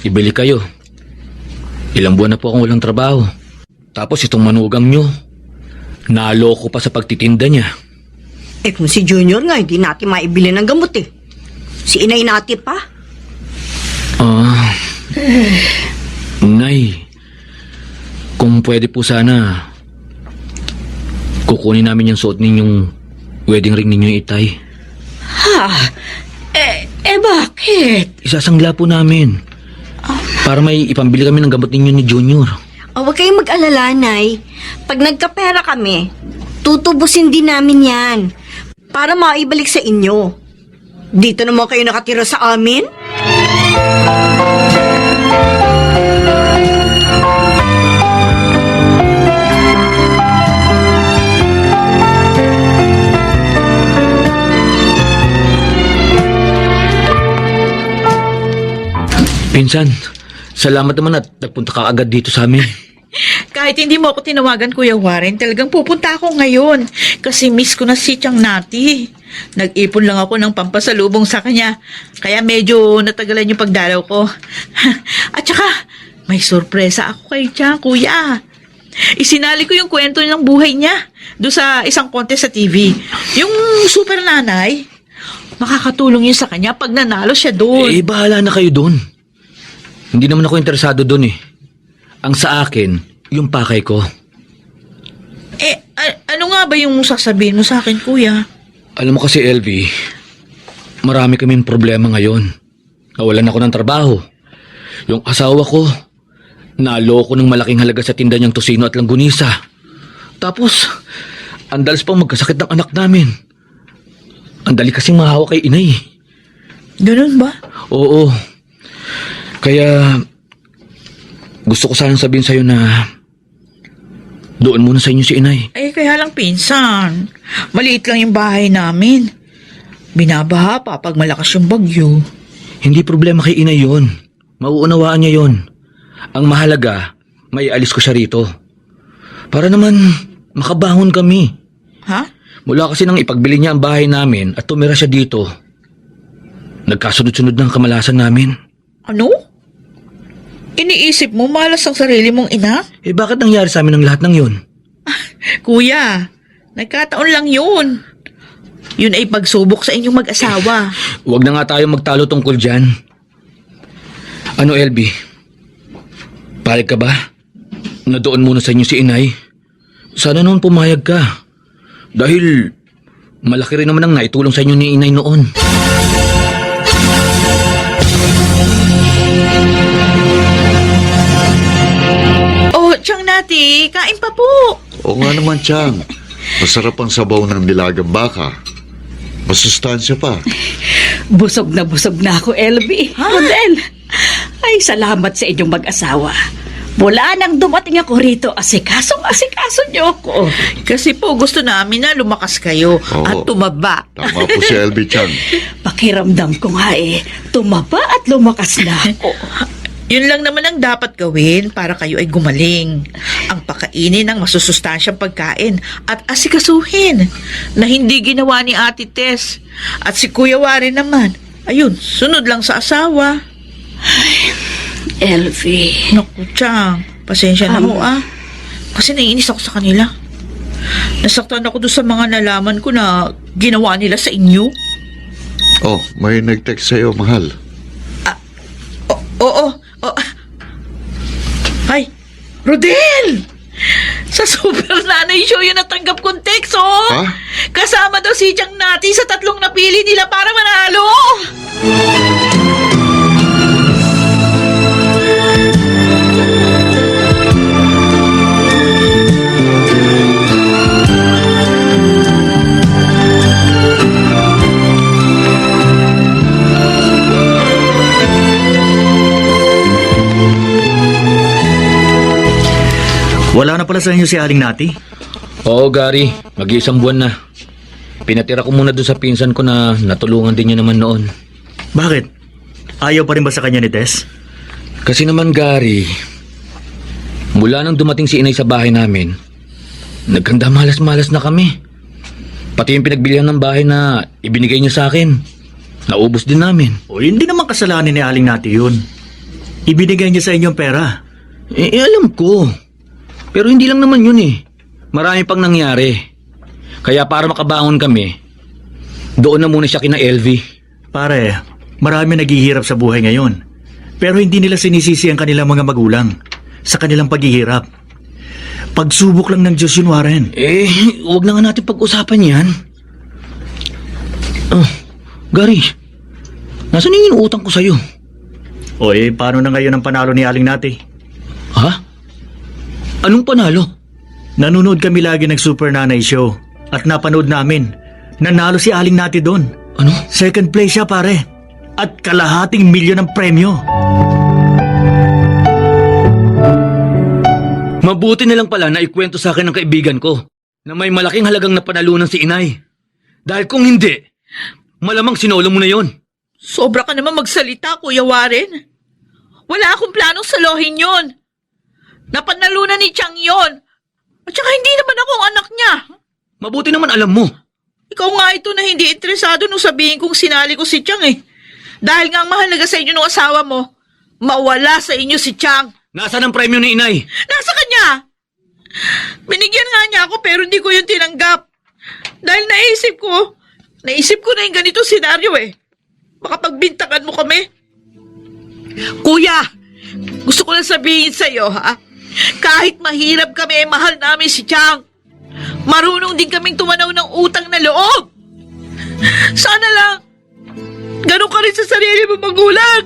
ibili kayo. Ilang buwan na po akong walang trabaho. Tapos itong manugang nyo, naloko pa sa pagtitinda niya. Kung si Junior nga, hindi natin maibili ng gamot eh. Si inay natin pa. Nay, kung pwede po sana, kukunin namin yung suot ninyong wedding ring ninyo, Itay. Ha? Bakit? Isasangla po namin. Para may ipambili kami ng gamot ninyo ni Junior. Huwag kayong mag-alala, Nay. Pag nagkapera kami, tutubusin din namin yan. Para maibalik sa inyo. Dito naman kayo nakatira sa amin? Pinsan, salamat naman at nagpunta ka agad dito sa amin. Kahit hindi mo ako tinawagan, Kuya Warren, talagang pupunta ako ngayon. Kasi miss ko na si Chang Nati. Nag-ipon lang ako ng pampasalubong sa kanya. Kaya medyo natagalan yung pagdalaw ko. At saka, may sorpresa ako kay Chang, Kuya. Isinali ko yung kwento ng buhay niya doon sa isang contest sa TV. Yung super nanay, makakatulong yun sa kanya pag nanalo siya doon. Bahala na kayo doon. Hindi naman ako interesado doon eh. Ang sa akin, yung pakay ko. Ano nga ba yung sasabihin mo sa akin, Kuya? Alam mo kasi, LV, marami kaming problema ngayon. Nawalan ako ng trabaho. Yung asawa ko, naloko ng malaking halaga sa tinda niyang tosino at langgunisa. Tapos, ang dalas pang magkasakit ng anak namin. Ang dali kasing mahawa kay inay. Ganun ba? Oo. Kaya, gusto ko sanang sabihin sa'yo na doon muna sa inyo si inay. Kaya lang pinsan. Maliit lang yung bahay namin. Binabaha pa pag malakas yung bagyo. Hindi problema kay inay yun. Mauunawaan niya yun. Ang mahalaga, may alis ko siya rito. Para naman makabangon kami. Ha? Mula kasi nang ipagbili niya ang bahay namin at tumira siya dito, nagkasunod-sunod ng kamalasan namin. Ano? Iniisip mo malas ang sarili mong ina? Bakit nangyari sa amin ang lahat ng yun? Kuya, nagkataon lang yun. Yun ay pagsubok sa inyong mag-asawa. Huwag na nga tayo magtalo tungkol dyan. Ano, LB? Payag ka ba? Na doon muna sa inyo si inay? Sana noon pumayag ka. Dahil malaki rin naman ang naitulong sa inyo ni inay noon. Chang Nati, kain pa po. Oo nga naman, Chang. Masarap ang sabaw ng nilagang baka. Masustansya pa. Busog na ako, LB. Model. Ay, salamat sa inyong mag-asawa. Mula nang dumating ako rito, asikaso niyo ako. Kasi po gusto namin na lumakas kayo at tumaba. Tama po si LB, Chang. Pakiramdam ko nga tumaba at lumakas na ako. Yun lang naman ang dapat gawin para kayo ay gumaling. Ang pakainin ng masusustansyang pagkain at asikasuhin na hindi ginawa ni Ate Tess. At si Kuya Warren naman, ayun, sunod lang sa asawa. Elvie. Naku, Chang, pasensya na ho Kasi naiinis ako sa kanila. Nasaktan ako doon sa mga nalaman ko na ginawa nila sa inyo. Oh, may nag-text sa'yo, mahal. Oo. Ay, Rodel! Sa Super Nanay Show yung natanggap kong text, Ha? Kasama daw si Chang Nati sa 3 napili nila para manalo. Wala na pala sa inyo si Aling Nati? Oo, Gary. Mag-iisang buwan na. Pinatira ko muna doon sa pinsan ko na natulungan din niya naman noon. Bakit? Ayaw pa rin ba sa kanya ni Tess? Kasi naman, Gary, mula nang dumating si inay sa bahay namin, nagkanda malas-malas na kami. Pati yung pinagbilihan ng bahay na ibinigay niya sa akin, naubos din namin. O hindi naman kasalanan ni Aling Nati yun. Ibinigay niya sa inyo ang pera. Alam ko. Pero hindi lang naman yun eh. Marami pang nangyari. Kaya para makabangon kami, doon na muna siya kina Elvie. Pare, marami naghihirap sa buhay ngayon. Pero hindi nila sinisisi ang kanilang mga magulang sa kanilang paghihirap. Pagsubok lang ng Diyos yun, Warren. Huwag na nga natin pag-usapan yan. Oh, Gary, nasaan yung utang ko sa'yo? O paano na ngayon ang panalo ni Aling Nati? Ha? Anong panalo? Nanonood kami lagi ng Super Nanay Show at napanood namin. Nanalo si Aling Nati doon. Ano? Second place siya, pare. At kalahating milyon ang premyo. Mabuti na lang pala na ikwento sa akin ng kaibigan ko na may malaking halagang napanalunan si inay. Dahil kung hindi, malamang sinolo mo na yon. Sobra ka naman magsalita, Kuya Warren. Wala akong planong salohin yon. Napanalunan ni Chang yon. At saka hindi naman ako ang anak niya. Mabuti naman alam mo. Ikaw nga ito na hindi interesado nung sabihin kong sinali ko si Chang Dahil nga ang mahalaga sa inyo ng asawa mo, mawala sa inyo si Chang. Nasaan ang premyo ni inay? Nasa kanya! Binigyan nga niya ako pero hindi ko yun tinanggap. Dahil naisip ko na yung ganito senaryo Baka pagbintangan mo kami. Kuya, gusto ko lang sabihin sa'yo kahit mahirap kami, mahal namin si Chang. Marunong din kaming tumanaw ng utang na loob. Sana lang, ganun ka rin sa sarili mo magulang.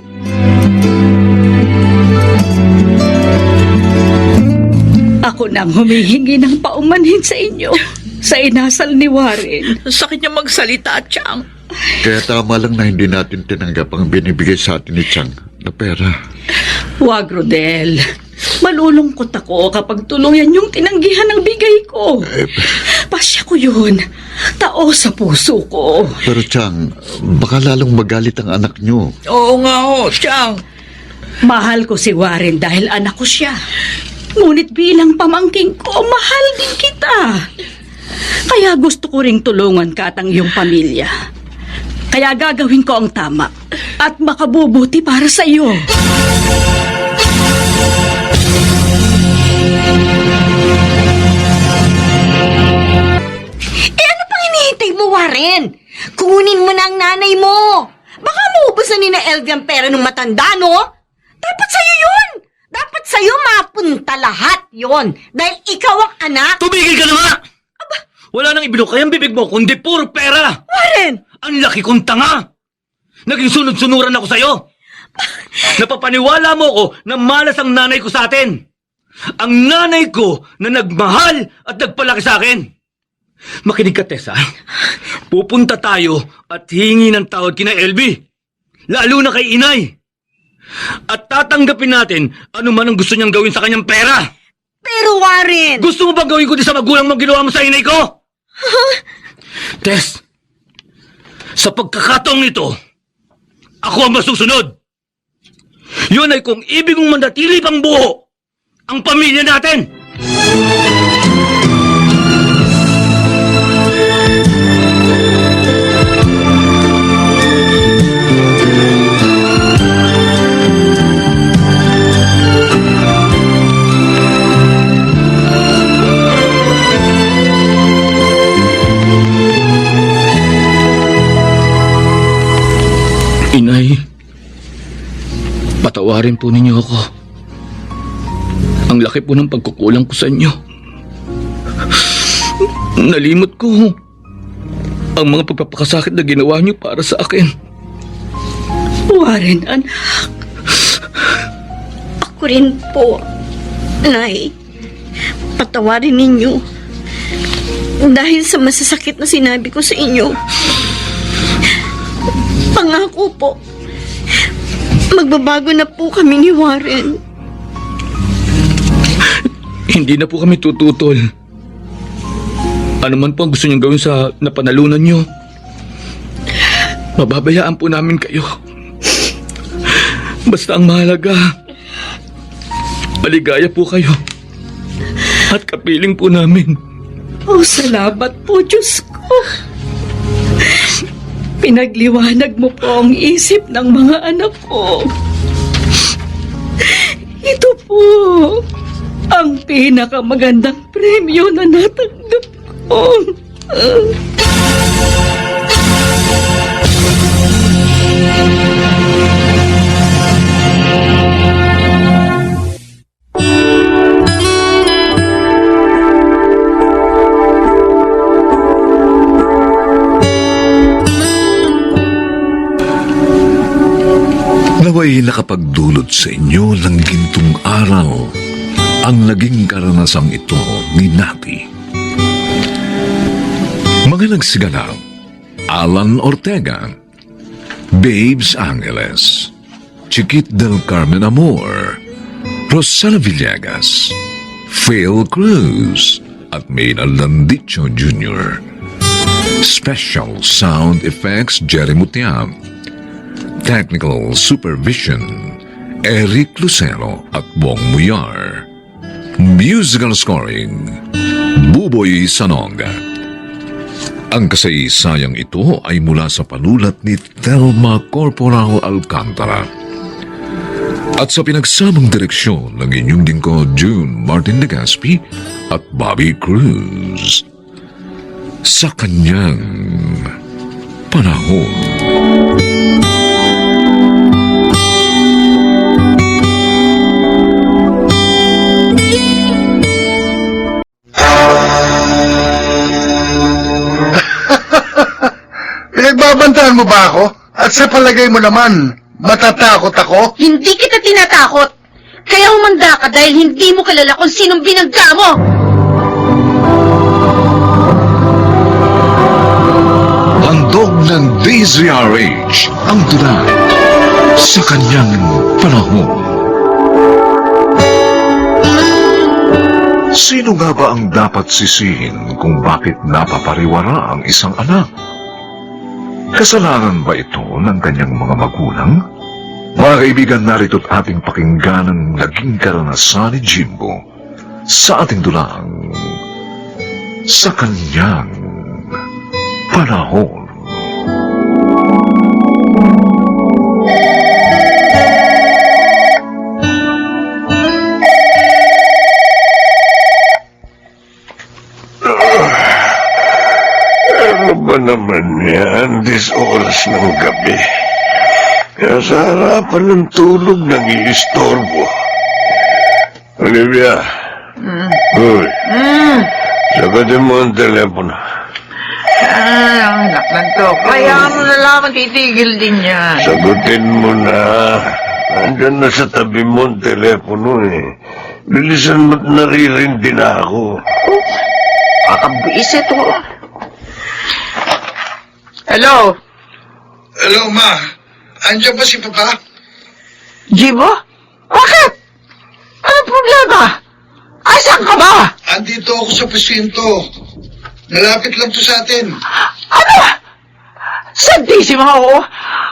Ako nang humihingi ng paumanhin sa inyo sa inasal ni Warren. Sakit niya magsalita, Chang. Kaya tama lang na hindi natin tinanggap ang binibigay sa atin ni Chang na pera. Wag, Rodel. Malulungkot ako kapag tuluyan yung tinanggihan ng bigay ko. Pasya ko yun. Tao sa puso ko. Pero Chang, baka lalong magalit ang anak niyo. Oo nga Chang. Mahal ko si Warren dahil anak ko siya. Ngunit bilang pamangking ko, mahal din kita. Kaya gusto ko ring tulungan ka at ang iyong pamilya. Kaya gagawin ko ang tama at makabubuti para sa iyo. Ano pang hinihintay mo, Warren? Kunin mo na ang nanay mo. Baka maubusan ni na Elvie ang pera ng matanda, no? Dapat sa'yo yun. Dapat sa'yo mapunta lahat yon. Dahil ikaw ang anak. Tumigil ka na nga! Wala nang ibinukay ang bibig mo, kundi puro pera! Warren! Ang laki kong tanga! Naging sunod-sunuran ako sa'yo! Napapaniwala mo ko na malas ang nanay ko sa atin! Ang nanay ko na nagmahal at nagpalaki sa akin! Makinig ka, Tessa. Pupunta tayo at hihingi ng tawad kina Elvie. Lalo na kay inay. At tatanggapin natin ano man ang gusto niyang gawin sa kanyang pera. Pero Warren! Gusto mo bang gawin ko din sa magulang mong ginawa mo sa inay ko? Tess, sa pagkakataong ito, ako ang masusunod. Yun ay kung ibig mong mandatili pang buo ang pamilya natin. Inay, patawarin po ninyo ako. Ang laki po ng pagkukulang ko sa inyo. Nalimot ko ang mga pagpapakasakit na ginawa niyo para sa akin. Warren, anak. Ako rin po, Nay. Patawarin ninyo. Dahil sa masasakit na sinabi ko sa inyo. Pangako po, magbabago na po kami ni Warren. Hindi na po kami tututol. Ano man po ang gusto niyong gawin sa napanalunan niyo, mababayaan po namin kayo. Basta ang mahalaga, maligaya po kayo. At kapiling po namin. Oh, salamat po, Diyos ko. Pinagliwanag mo po ang isip ng mga anak ko. Ito po ang pinakamagandang premyo na natanggap ko. Naway nakapagdulot sa inyo ng gintong aral ang naging karanasang ito ni Nati. Mga nagsiganap, Alan Ortega, Babes Angeles, Chiquit del Carmen Amor, Rosana Villegas, Phil Cruz, at Mayna Landicho Jr. Special Sound Effects Jerry Mutiam. Technical Supervision Eric Lucero at Bong Muyar. Musical Scoring Buboy Sanonga. Ang kasaysayang ito ay mula sa panulat ni Thelma Corporal Alcantara at sa pinagsamang direksyon ng inyong lingkod June Martin Legaspi at Bobby Cruz. Sa kanyang panahon. Pinagbabantaan mo ba ako? At sa palagay mo naman, matatakot ako? Hindi kita tinatakot. Kaya humanda ka dahil hindi mo kilala kung sinong binagka mo. Handog ng DZRH ang tula sa kanyang panahon. Sino nga ba ang dapat sisihin kung bakit napapariwara ang isang anak? Kasalanan ba ito ng kanyang mga magulang? Mga kaibigan, narito't ating pakinggan ang naging karanasan ni Jimbo sa ating dulang sa kanyang panahon. Ano ba naman yan? This oras ng gabi. Kaya sa harapan ng tulog nag-iistorbo. Olivia. Uy. Sagutin mo ang telepono. Ang anak lang to. Kaya mo na lamang titigil din yan. Sagutin mo na. Andyan na sa tabi mo ang telepono eh. Bilisan mo't naririndi na ako. Kakabis ito. Hello? Hello, Ma. Andiyan ba si Papa? Jibo? Bakit? Ano problema? Asan ka ba? Andito ako sa presinto. Nalapit lang to sa atin. Ano? Santísimo ako.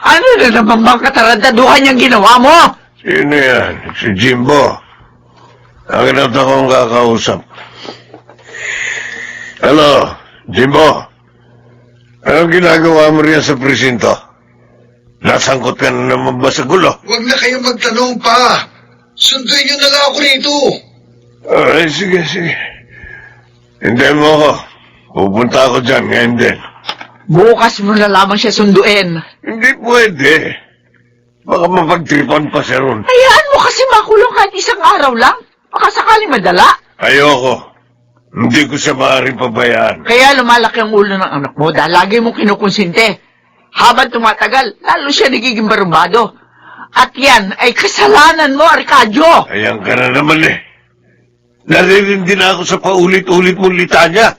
Ano na naman bang katarantaduhan niyang ginawa mo? Sino yan? Si Jimbo. Ang inat akong kakausap. Hello, Jimbo. Anong ginagawa mo riyan sa presinto? Nasangkot ka na naman ba sa gulo? Huwag na kayong magtanong pa. Sunduin niyo na lang ako rito. Ay, sige. Hintayin mo ako. Pupunta ako dyan ngayon din. Bukas mo na lamang siya sunduin. Hindi pwede. Baka mapagtripan pa siya ron. Hayaan mo kasi makulong kahit isang araw lang. Baka sakaling madala. Ayoko. Hindi ko siya maaaring pabayaan. Kaya lumalaki ang ulo ng anak mo dahil lagi mo kinukonsinte. Habang tumatagal, lalo siya nagiging barumbado. At yan ay kasalanan mo, Arcadio. Ayan ka na naman eh. Naririndi na ako sa paulit-ulit mong litanya.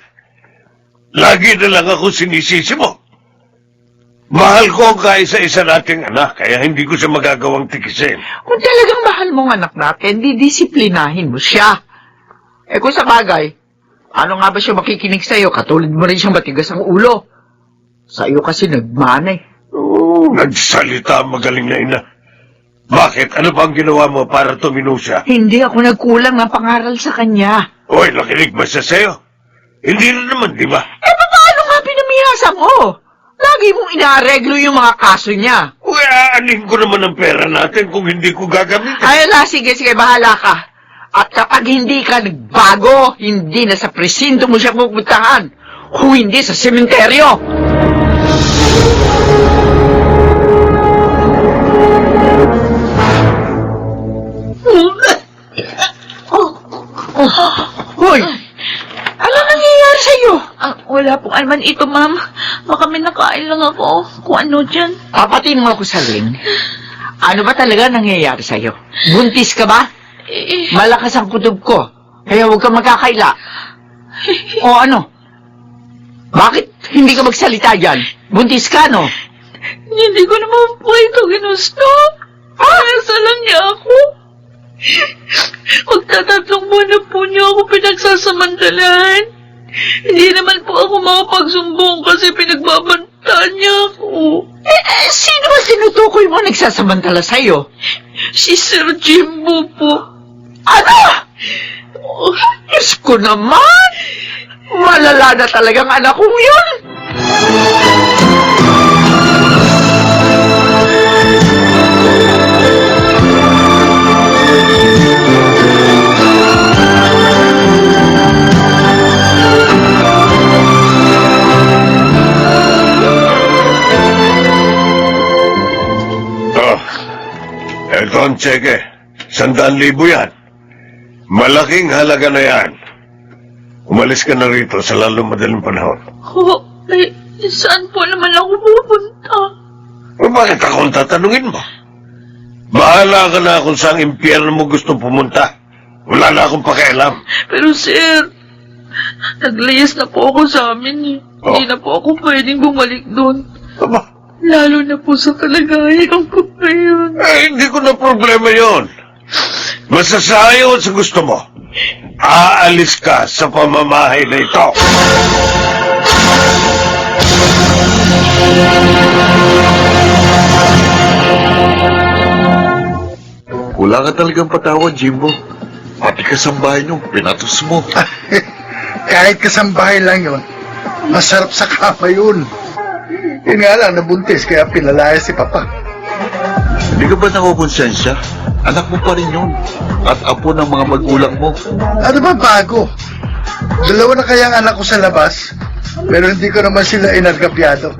Lagi na lang ako sinisisi mo. Mahal ko ang kaisa-isa nating anak, kaya hindi ko siya magagawang tikisin. Kung talagang mahal mong anak natin, didisiplinahin mo siya. Kung sa bagay, ano nga ba siya makikinig sa'yo? Katulad mo rin siyang matigas ang ulo. Sa'yo kasi nagmanay. Nagsalita ang magaling na ina. Bakit? Ano ba ang ginawa mo para tumino siya? Hindi ako nagkulang ng pangaral sa kanya. Oy, nakinig ba siya sa'yo? Hindi na naman, di ba? Paano nga pinamihasa mo? Lagi mong inaareglo yung mga kaso niya. Uy, aanin ko naman ang pera natin kung hindi ko gagamitin. Ay, sige, bahala ka. At kapag hindi ka nagbago, hindi na sa presinto mo siya pupuntahan. Kung hindi sa sementeryo. Hoy! Ano nangyayari sa'yo? Wala pong alman ito, ma'am. Baka may nakain lang ako. Kung ano dyan. Papatin mo ako sa ring. Ano ba talaga nangyayari sa'yo? Buntis ka ba? Malakas ang kutob ko. Kaya huwag kang magkakaila. O ano? Bakit hindi ka magsalita dyan? Buntis ka, no? Hindi ko naman po ito ginusto. Nasa lang niya ako. Magtatatlong buwan na po niya ako pinagsasamantalahan. Hindi naman po ako makapagsumbong kasi pinagbabantaan niya ako. Sino ba tinutukoy mo nagsasamantala sa'yo? Si Sir Jimbo po. Ano? Diyos ko naman! Malala na talagang anak kong yun! Ito ang tseke. 100,000 yan. Malaking halaga na yan. Umalis ka na rito sa lalong madaling panahon. Saan po naman ako pupunta? O bakit ako ang tatanungin mo? Bahala ka na kung saan impyerno mo gustong pumunta. Wala na akong pakialam. Pero sir, naglayas na po ako sa amin eh. Hindi na po ako pwedeng bumalik doon. Aba, Lalo na po sa kalagayan ko ngayon. hindi ko na problema yon. Basta sa ayaw at sa gusto mo, aalis ka sa pamamahay na ito. Wala ka talagang patawad, Jimbo. Pati kasambahay nyo, pinatos mo. Kahit kasambahay lang yun, masarap sa kama yun. Yun nga lang, nabuntis, kaya pinalaya si Papa. Hindi ka ba nakukonsensya? Anak mo pa rin yun. At apo ng mga magulang mo. Ano ba bago? Dalawa na kaya ang anak ko sa labas, pero hindi ko naman sila inargapyado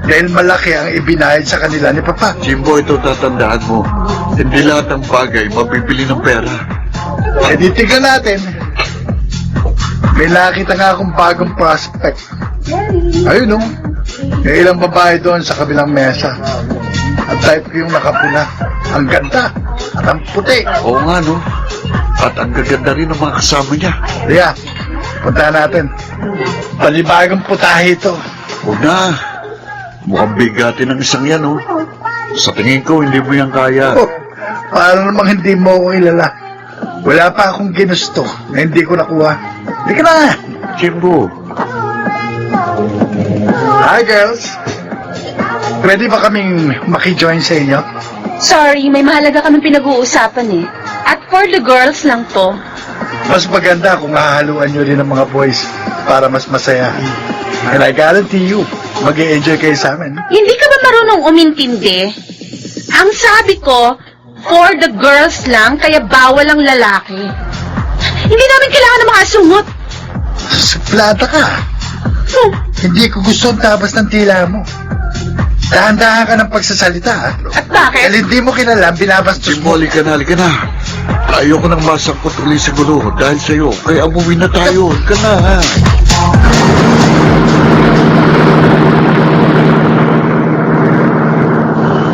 dahil malaki ang ibinayad sa kanila ni Papa. Jimbo, ito tatandaan mo. Hindi lahat ng bagay mabibili ng pera. Eh di tignan natin. May nakita nga akong bagong prospect. Ayun no, may ilang babae doon sa kabilang mesa. Ang type ko yung nakapula. Ang ganda at ang puti. Oo nga, no? At ang gaganda rin ng mga kasama niya. Kaya, punta natin. Panibagong putahe ito. Huwag na. Mukhang bigatin ng isang yan, no? Sa tingin ko, hindi mo yan kaya. Oh, paano namang hindi mo ako ilala? Wala pa akong ginusto na hindi ko nakuha. Hindi ka na! Jimbo. Hi, girls! Pwede ba kaming maki-join sa inyo? Sorry, may mahalaga kaming pinag-uusapan eh. At for the girls lang to. Mas maganda kung hahaluan nyo rin ng mga boys para mas masaya. And I guarantee you, mag-i-enjoy kayo sa amin. Hindi ka ba marunong umintindi? Ang sabi ko, for the girls lang, kaya bawal ang lalaki. Hindi namin kailangan ng mga sungot. Suplada ka. Hindi ko gusto ang tabas ng tila mo. Dahan-dahan ka ng pagsasalita. At bakit? Dahil hindi mo kilala, binabastos mo. Halika na. Ayoko nang masangkot ulit sa gulo dahil sa'yo. Kaya umuwi na tayo. Halika na, ha?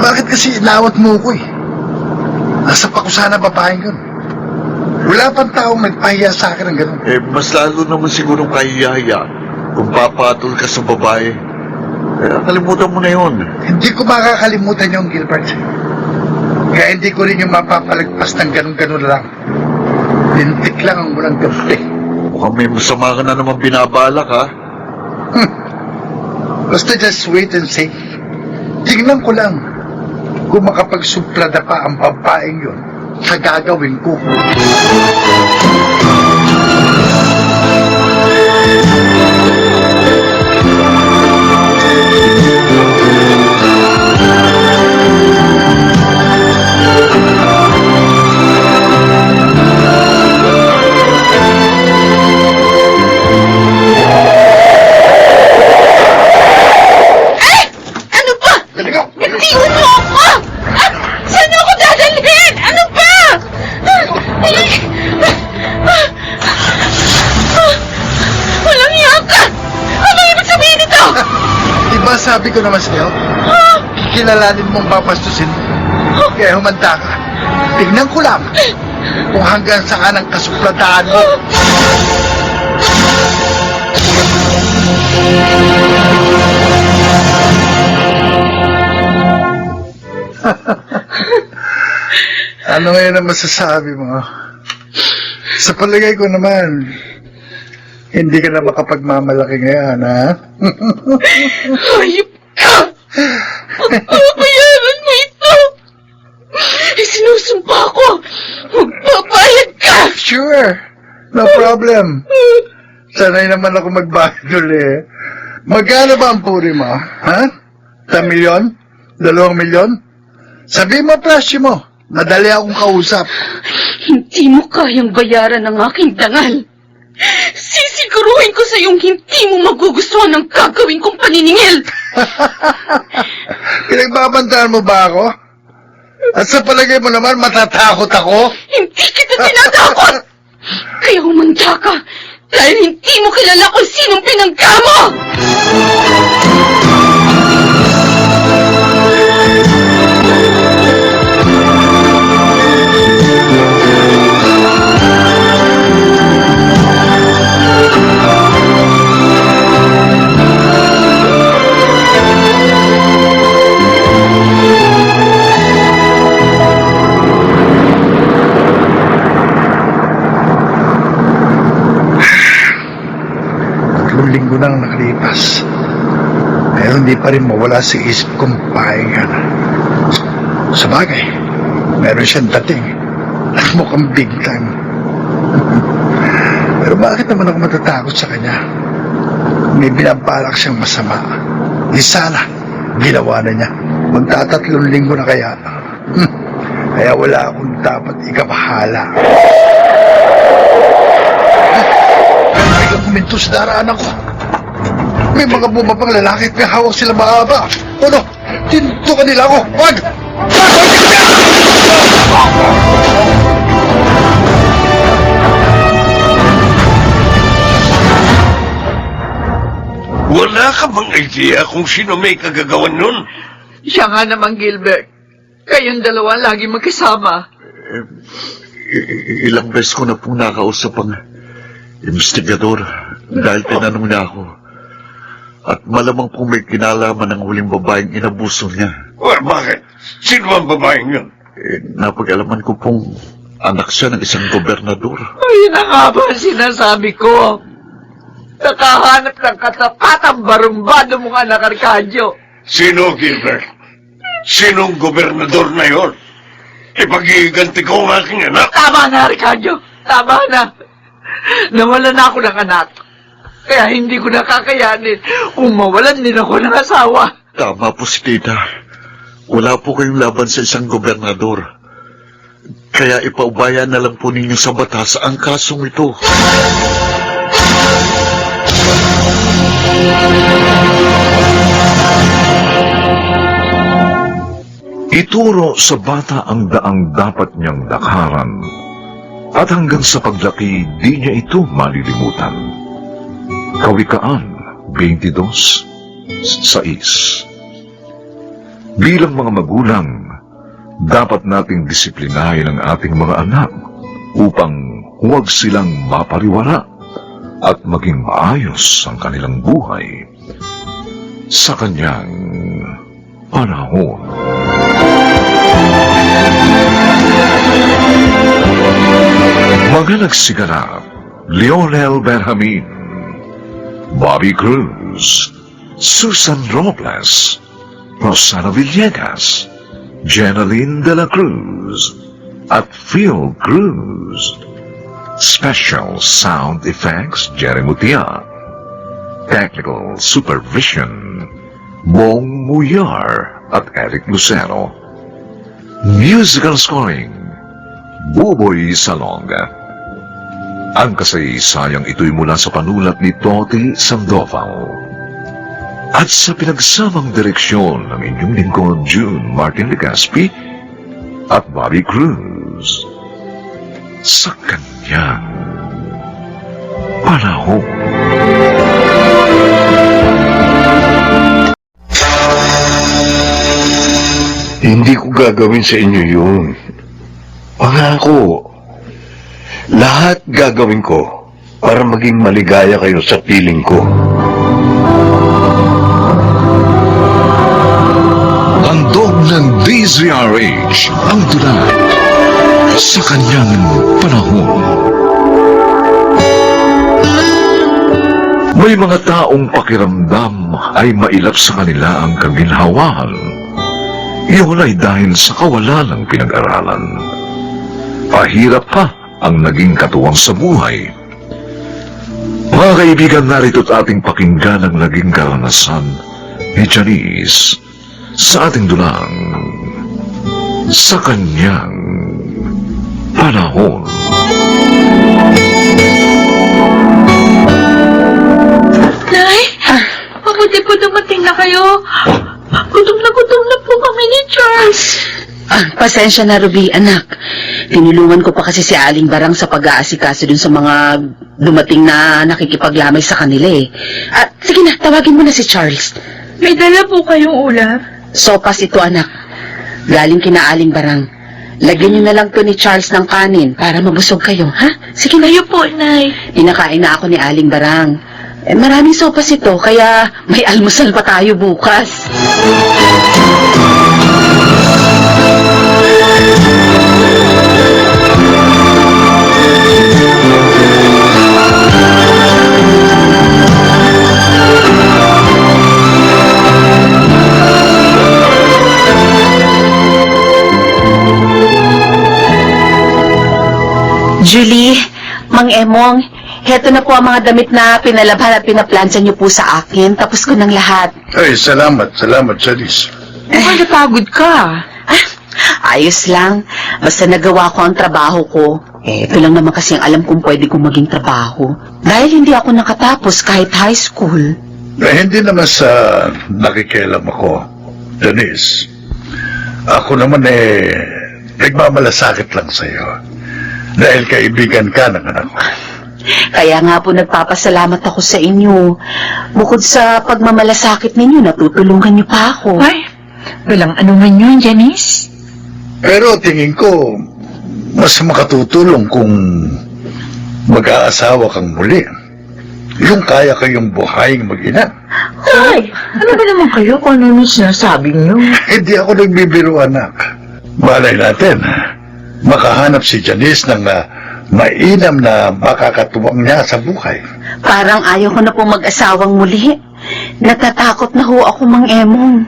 Bakit kasi inawat mo ko eh? Nasa pa ko sana babaeng gano'n. Wala pang taong nagpahiya sa akin ng gano'n. Mas lalo naman sigurong kahihiya kung papatol ka sa babae. Kaya kalimutan mo na yun. Hindi ko makakalimutan yung Gilbert. Kaya hindi ko rin yung mapapalagpas ng gano'n-gano'n lang. Lintik lang ang walang gabi. Mukhang may masama ka na naman binabalak, ha? Basta just wait and see. Tingnan ko lang kung makapagsuplada pa ang babaeng yun sa gagawin ko. Sabi ko naman sa'yo, kilalanin mong papastusin mo. Kaya humanda ka. Tignan ko lang kung hanggang saan ang kasupladaan mo. Ano ngayon ang masasabi mo? Sa palagay ko naman, hindi ka na makapagmamalaki ngayon, ha? Hayop ka! Babayaran mo ito! Sinusumpa ko! Magbabayad ka! Sure, no problem. Sanay naman ako magbayad uli. Magkano ba ang puri mo, ha? 1 milyon? 2 milyon? Sabi mo presyo mo, madali akong kausap. Hindi mo kayang bayaran ang aking dangal. Sisiguruhin ko sa iyong hindi mo magugustuhan ang gagawin kong paniningil. Pinagbabantaan mo ba ako? At sa palagay mo naman, matatakot ako? Hindi kita tinatakot! Kaya humanda ka dahil hindi mo kilala kung sinong pinangga mo! Linggo nang nakalipas. Pero hindi pa rin mawala sa isip kong pahingan. Sa bagay, meron siyang dating at mukhang big time. Pero bakit naman ako matatakot sa kanya? May binabalak siyang masama. Di sana, ginawa na niya. Magta3 linggo na kaya. Kaya wala akong dapat ikabahala. Biglang kuminto sa daraanan ko. May mga bumabang lalaki at may hawak sila mahaba. O no, tintukan nila ako. Wag! Wala ka bang idea kung sino may kagagawan nun? Siya nga naman, Gilbert. Kayong dalawa lagi magkasama. Ilang beses ko na pong nakausap ang investigador dahil tinanong niya ako. At malamang pong may kinalaman ng huling babaeng inabuso niya. Well, bakit? Sino ang babaeng yun? Napag-alaman ko pong anak siya ng isang gobernador. Ay, na nga ba ang sinasabi ko? Nakahanap ng katapatang barumbado mong anak, Arcadio. Sino, Gilbert? Sinong gobernador na yon? Ipag-iiganti ko ang aking anak. Tama na, Ricardo. Tama na. Nawalan na ako ng anak. Kaya hindi ko nakakayanin kung mawalan din ako ng asawa. Tama po si tita. Wala po kayong laban sa isang gobernador. Kaya ipaubaya na lang po ninyo sa batas ang kasong ito. Ituro sa bata ang daang dapat niyang dakaran at hanggang sa paglaki di niya ito malilimutan. Kawikaan 22:6. Bilang mga magulang, dapat nating disiplinahin ang ating mga anak upang huwag silang mapariwara at maging maayos ang kanilang buhay sa kanyang panahon. Mga nagsiganap, Leonel Benjamin, Bobby Cruz, Susan Robles, Rosana Villegas, Jeneline de la Cruz, at Phil Cruz. Special Sound Effects, Jerry Mutia. Technical Supervision, Bong Muyar at Eric Lucero. Musical Scoring, Buboy Salonga. Ang kasaysayang ito'y mula sa panulat ni Toti Sandoval. At sa pinagsamang direksyon ng inyong lingkod, June Martin Legaspi at Bobby Cruz. Sa kanyang panahon. Hindi ko gagawin sa inyo yun. Pangako. Lahat gagawin ko para maging maligaya kayo sa piling ko. Handog ng DZRH ang tulad sa kanyang panahon. May mga taong pakiramdam ay mailap sa kanila ang kaginhawaan. Iyon ay dahil sa kawalan ng pinag-aralan. Pahirap pa ang naging katuwang sa buhay. Mga kaibigan, narito't ating pakinggan ang naging karanasan ni Janice sa ating dulang sa kanyang panahon. Nay, mabuti po dumating na kayo. Gutom na po kami ni Charles. Pasensya na, Ruby, anak. Tinulungan ko pa kasi si Aling Barang sa pag-aasikaso dun sa mga dumating na nakikipaglamay sa kanila eh. Sige na, tawagin mo na si Charles. May dala po kayong ulam. Sopas ito, anak. Galing kina Aling Barang. Lagyan niyo na lang to ni Charles ng kanin para mabusog kayo, ha? Sige na. Kayo po, Nay. Inakain na ako ni Aling Barang. Maraming sopas ito, kaya may almusal pa tayo bukas. Julie, Mang Emong, heto na po ang mga damit na pinalabhan at pinaplansya niyo po sa akin. Tapos ko ng lahat. Ay, salamat, Janice. Napagod ka. Ayos lang. Basta nagawa ko ang trabaho ko. Ito lang naman kasi ang alam kong pwede kong maging trabaho. Dahil hindi ako nakatapos kahit high school. Hindi naman sa nakikialam ako, Janice. Ako naman nagmamalasakit lang sa'yo. Dahil kaibigan ka ng anak ko. Kaya nga po nagpapasalamat ako sa inyo. Bukod sa pagmamalasakit ninyo, natutulungan niyo pa ako. Ay, walang anuman yun, Janice. Pero tingin ko, mas makatutulong kung mag-aasawa kang muli. Yung kaya kayong buhayin mag-ina. Ay, ano ba naman kayo kung ano nung sinasabi niyo? Hindi ako nagbibiro, anak. Malay natin, makahanap si Janice ng mainam na makakatuwang niya sa buhay. Parang ayaw ko na po mag-asawang muli. Natatakot na ho ako, Mang Emong.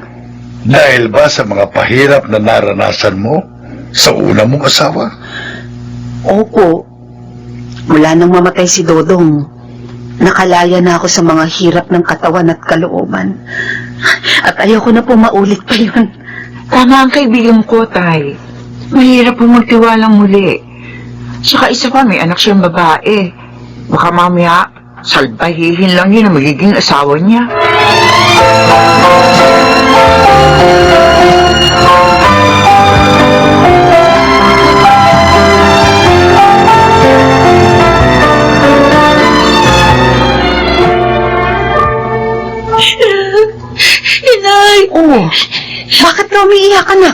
Dahil ba sa mga pahirap na naranasan mo sa una mong asawa? Opo. Mula nang mamatay si Dodong, nakalaya na ako sa mga hirap ng katawan at kalooban. At ayoko na po maulit pa yun. Tama ang kaibigan ko, Tay. Mahirap po magtiwalang muli. Saka isa pa, may anak siyang babae. Baka mamaya, salbahihin lang yun ang magiging asawa niya. Inay! Oh, bakit ka umiiyak ka na?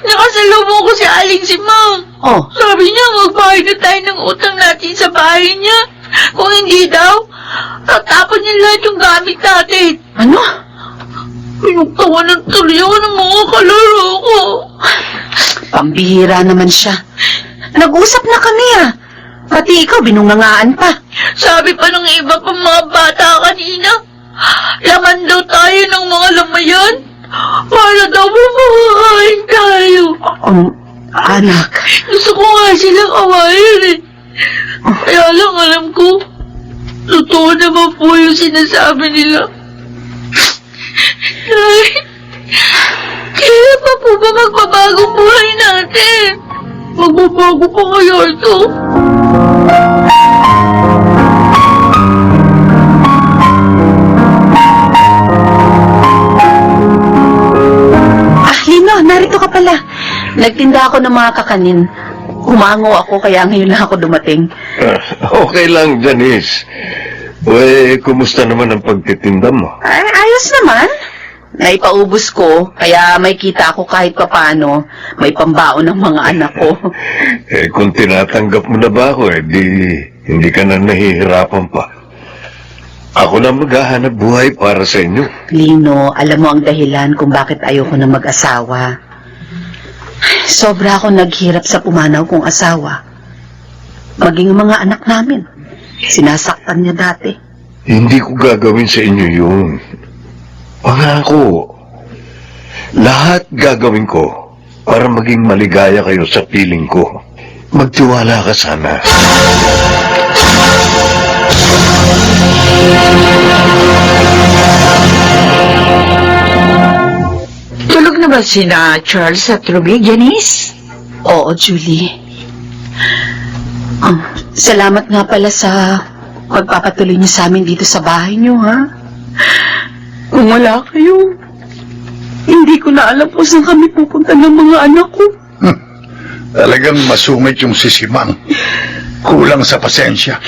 Nakasalubong ko si Aling si Mang. Oh, Sabi niya, magbayad na tayo ng utang natin sa bahay niya. Kung hindi daw, tatapon niya lahat yung gamit natin. ano? Pinugtawan ng tuloy ako ng mga kalaro ko. Pambihira naman siya. Nag-usap na kami Pati ikaw, binungangaan pa. Sabi pa ng iba pang mga bata kanina, laman daw tayo ng mga lamayan para daw makakain tayo. Anak. Gusto ko nga silang awayin Kaya lang alam ko, totoo naman po yung sinasabi nila. Ay, kailan pa po ba magbabagong buhay natin? Magbabago pa kaya ito? Lino, narito ka pala. Nagtinda ako ng mga kakanin. Umango ako kaya ngayon lang ako dumating. Okay lang, Janice. Kumusta naman ang pagtitinda mo? Ay, ayos naman. Naipaubos ko, kaya may kita ako kahit papano. May pambaon ng mga anak ko. Kung tinatanggap mo na ba ako, hindi ka na nahihirapan pa. Ako na maghahanap buhay para sa inyo. Lino, alam mo ang dahilan kung bakit ayoko na mag-asawa. Sobra ako naghirap sa pumanaw kong asawa. Maging ang mga anak namin. Sinasaktan niya dati. Hindi ko gagawin sa inyo yun. Pangako. Lahat gagawin ko para maging maligaya kayo sa piling ko. Magtiwala ka sana. Tulog na ba sina Charles at Ruby, Janice? Oo, Julie. Salamat nga pala sa pagpapatuloy niyo sa amin dito sa bahay niyo, Kung wala kayo, hindi ko na alam kung saan kami pupunta ng mga anak ko. Talagang masungit yung sisimang. Kulang sa pasensya.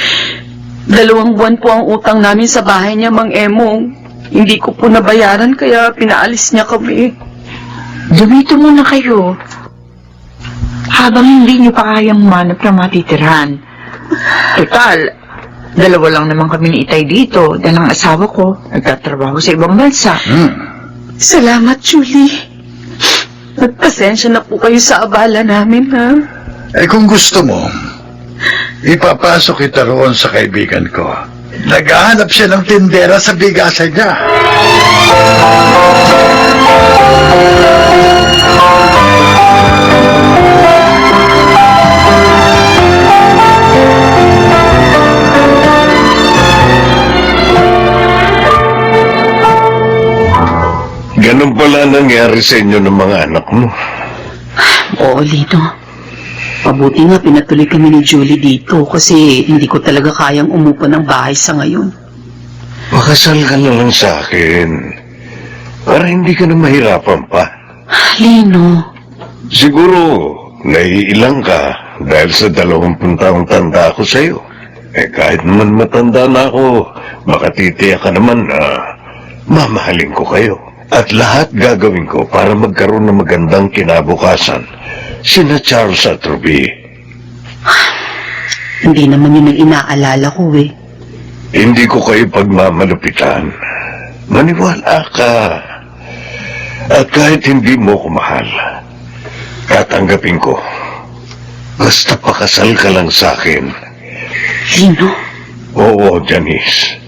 2 buwan po ang utang namin sa bahay niya, Mang Emong. Hindi ko po nabayaran kaya pinaalis niya kami. Dumito muna kayo. Habang hindi niyo pa kayang humanap ng matitirhan. Total, 2 lang naman kami ni Itay dito dahil ang asawa ko nagtatrabaho sa ibang bansa. Salamat, Julie. Nagpasensya na po kayo sa abala namin, Kung gusto mo, ipapasok kita roon sa kaibigan ko. Naghahanap siya ng tindera sa bigasan niya. Ganun pala nangyari sa inyo ng mga anak mo. Oo, Lito. Mabuti nga pinatuloy kami ni Julie dito kasi hindi ko talaga kayang umupo ng bahay sa ngayon. Pakasal ka na lang sa akin. Para hindi ka na mahirapan pa. Lino. Siguro, naiilang ka dahil sa 20 taong tanda ako sa'yo. Kahit naman matanda na ako, makatitiyak ka naman na mamahalin ko kayo. At lahat gagawin ko para magkaroon ng magandang kinabukasan. Sina Charles at Ruby. Hindi naman yun ang inaalala ko Hindi ko kayo pagmamalupitan. Maniwala ka. At kahit hindi mo ko mahal, tatanggapin ko. Basta pakasal ka lang sa akin. Lino? Oo, Janice.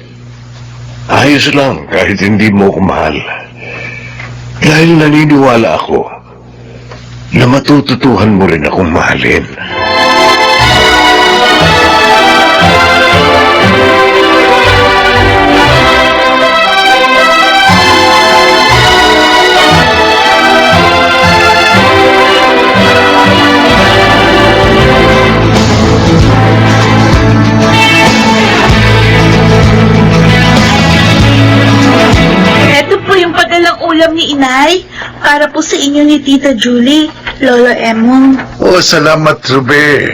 Ayos lang kahit hindi mo ko mahal. Dahil naniniwala ako na matututuhan mo rin akong mahalin. Ito po yung padalang ulam ni Inay para po sa inyo ni Tita Julie, Lolo Emong. Oh, salamat, Ruby.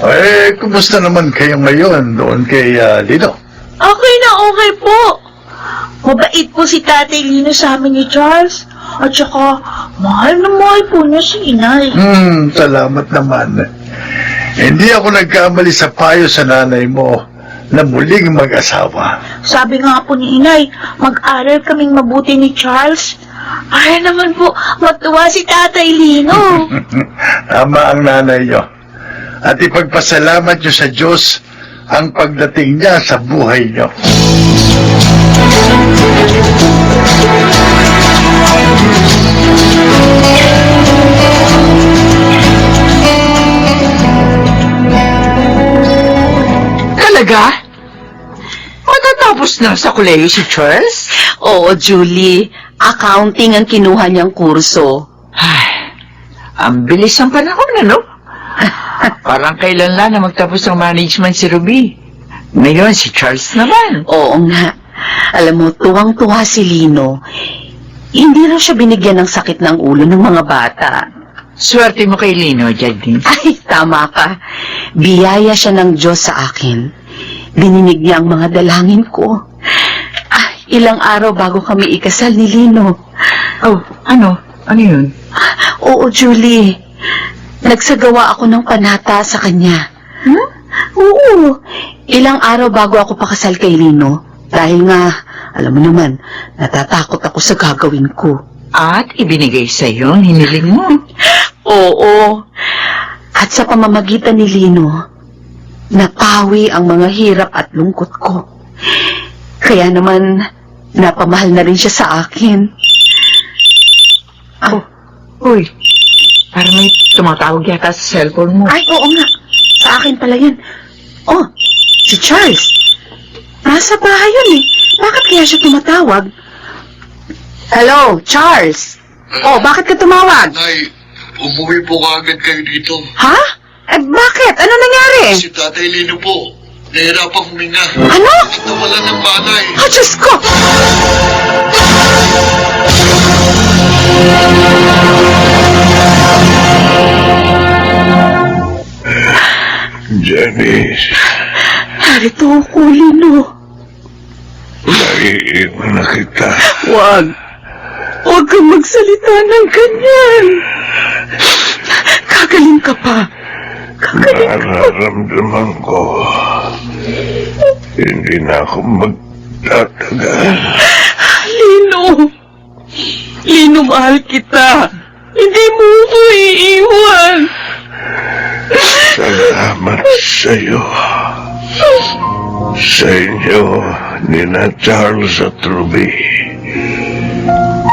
Eh, kumusta naman kayo ngayon doon kay Lino? Okay na okay po. Mabait po si Tatay Lino sa amin ni Charles. At saka, mahal na mahal po niya si Inay. Salamat naman. Hindi ako nagkamali sa payo sa nanay mo na muling mag-asawa. Sabi nga po ni Inay, mag-aral kaming mabuti ni Charles. Ay naman po, matuwa si Tatay Lino. Tama ang nanay niyo. At ipagpasalamat niyo sa Diyos ang pagdating niya sa buhay niyo. Talaga? Matatapos na sa kolehiyo si Charles? Oo, Julie. Accounting ang kinuha niyang kurso. Ay, ang bilis ng panahon, ano? Parang kailan lang na magtapos ng management si Ruby. Ngayon, si Charles naman. Oo nga. Alam mo, tuwang-tuwa si Lino. Hindi raw siya binigyan ng sakit ng ulo ng mga bata. Swerte mo kay Lino, Jadine. Ay, tama ka. Biyaya siya ng Diyos sa akin. Dininig niya ang mga dalangin ko. Ilang araw bago kami ikasal ni Lino. Oh, ano? Ano yun? Oo, Julie. Nagsagawa ako ng panata sa kanya. Oo. Ilang araw bago ako pakasal kay Lino. Dahil nga, alam mo naman, natatakot ako sa gagawin ko. At ibinigay sa'yo ang hiniling mo. Oo. At sa pamamagitan ni Lino, napawi ang mga hirap at lungkot ko. Kaya naman, napamahal na rin siya sa akin. Uy, parang may tumatawag yata sa cellphone mo. Ay, oo nga. Sa akin pala yan. Oh, si Charles. Nasa bahay yun eh. Bakit kaya siya tumatawag? Hello, Charles. Oh, bakit ka tumawag? Nay, umuwi po kaagad kayo dito. Ha? Eh, bakit? Ano nangyari? Si Tatay Lino po, nahirapang huminga. Ano? At nawalan ng banay. Oh, Diyos ko! Janice, Narito ako, Lino. naiiwan na kita. Huwag. Huwag kang magsalita ng ganyan. Kagaling ka pa. Nararamdaman ko, hindi na ako magtatagal. Lino. Lino, mahal kita. Hindi mo ako iiwan. Salamat sa'yo. Sa inyo, nina Charles at Ruby.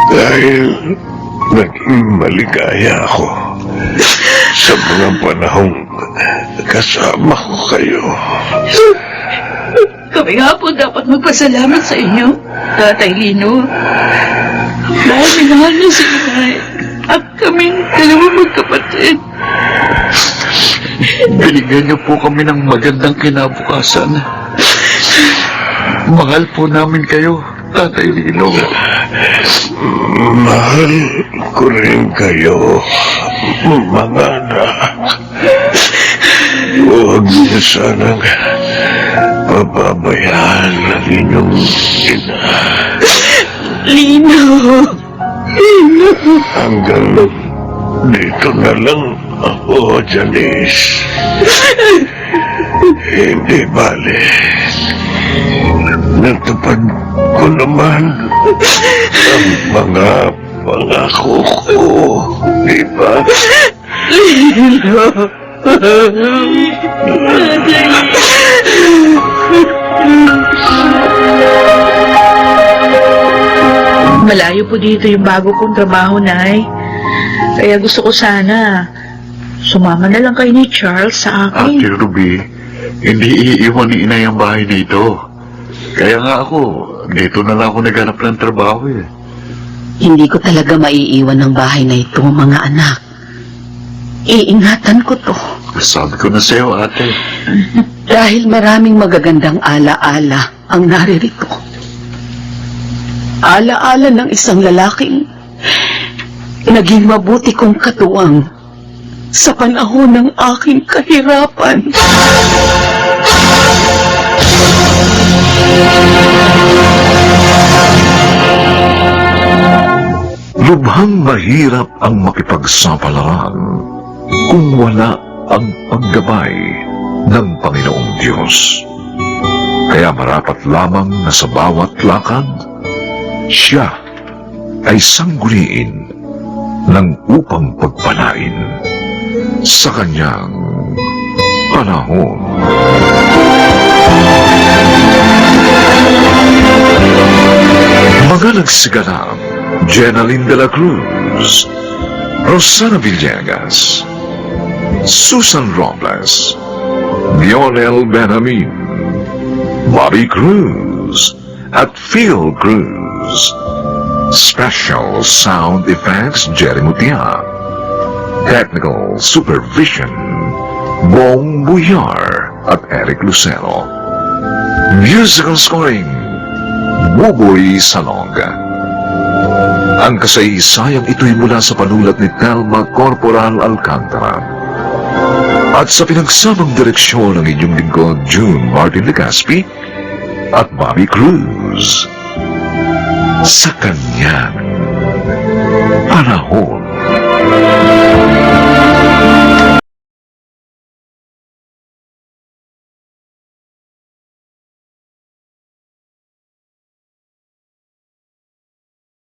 Dahil naging maligaya ako sa mga panahong kasama ko kayo. Kami nga po dapat magpasalamat sa inyo, Tatay Lino. Dahil minahal niyo si Inay at kaming dalawang magkapatid. Binigyan niyo po kami ng magandang kinabukasan. Mahal po namin kayo, Tatay Lino. Mahal ko rin kayo, mga anak. Huwag niyo sanang pababayaan ang inyong ina. Lino. Lino. Hanggang dito na lang ako, Janice. Hindi bale. Natupad ko naman ang mga pangako ko, di ba? Lino. Malayo po dito yung bago kong trabaho, Nay. Kaya gusto ko sana sumama na lang kayo ni Charles sa akin. Ate Ruby, hindi iiwan ni inay ang bahay dito. Kaya nga ako, dito na lang ako naghanap ng trabaho eh. Hindi ko talaga maiiwan ng bahay na ito, mga anak. Iingatan ko to. Sabi ko na sa'yo, ate. Dahil maraming magagandang ala-ala ang naririto. Ala-ala ng isang lalaking naging mabuti kong katuwang sa panahon ng aking kahirapan. Lubhang mahirap ang makipagsapalaran kung wala ang paggabay ng Panginoong Diyos. Kaya marapat lamang na sa bawat lakad, siya ay sangguniin ng upang pagpalain sa kanyang panahon. Mga nagsiganap, Jenaline de la Cruz, Rosana Villegas, Susan Robles, Lionel Benjamin, Bobby Cruz, at Phil Cruz. Special Sound Effects, Jerry Mutia. Technical Supervision, Bong Buyar at Eric Lucero. Musical Scoring, Buboy Salonga. Ang kasaysayang ito'y mula sa panulat ni Telma Corporal Alcantara. At sa pinagsamang direksyon ng inyong lingkod, June Martin Legaspi at Bobby Cruz. Sa kanyang panahon.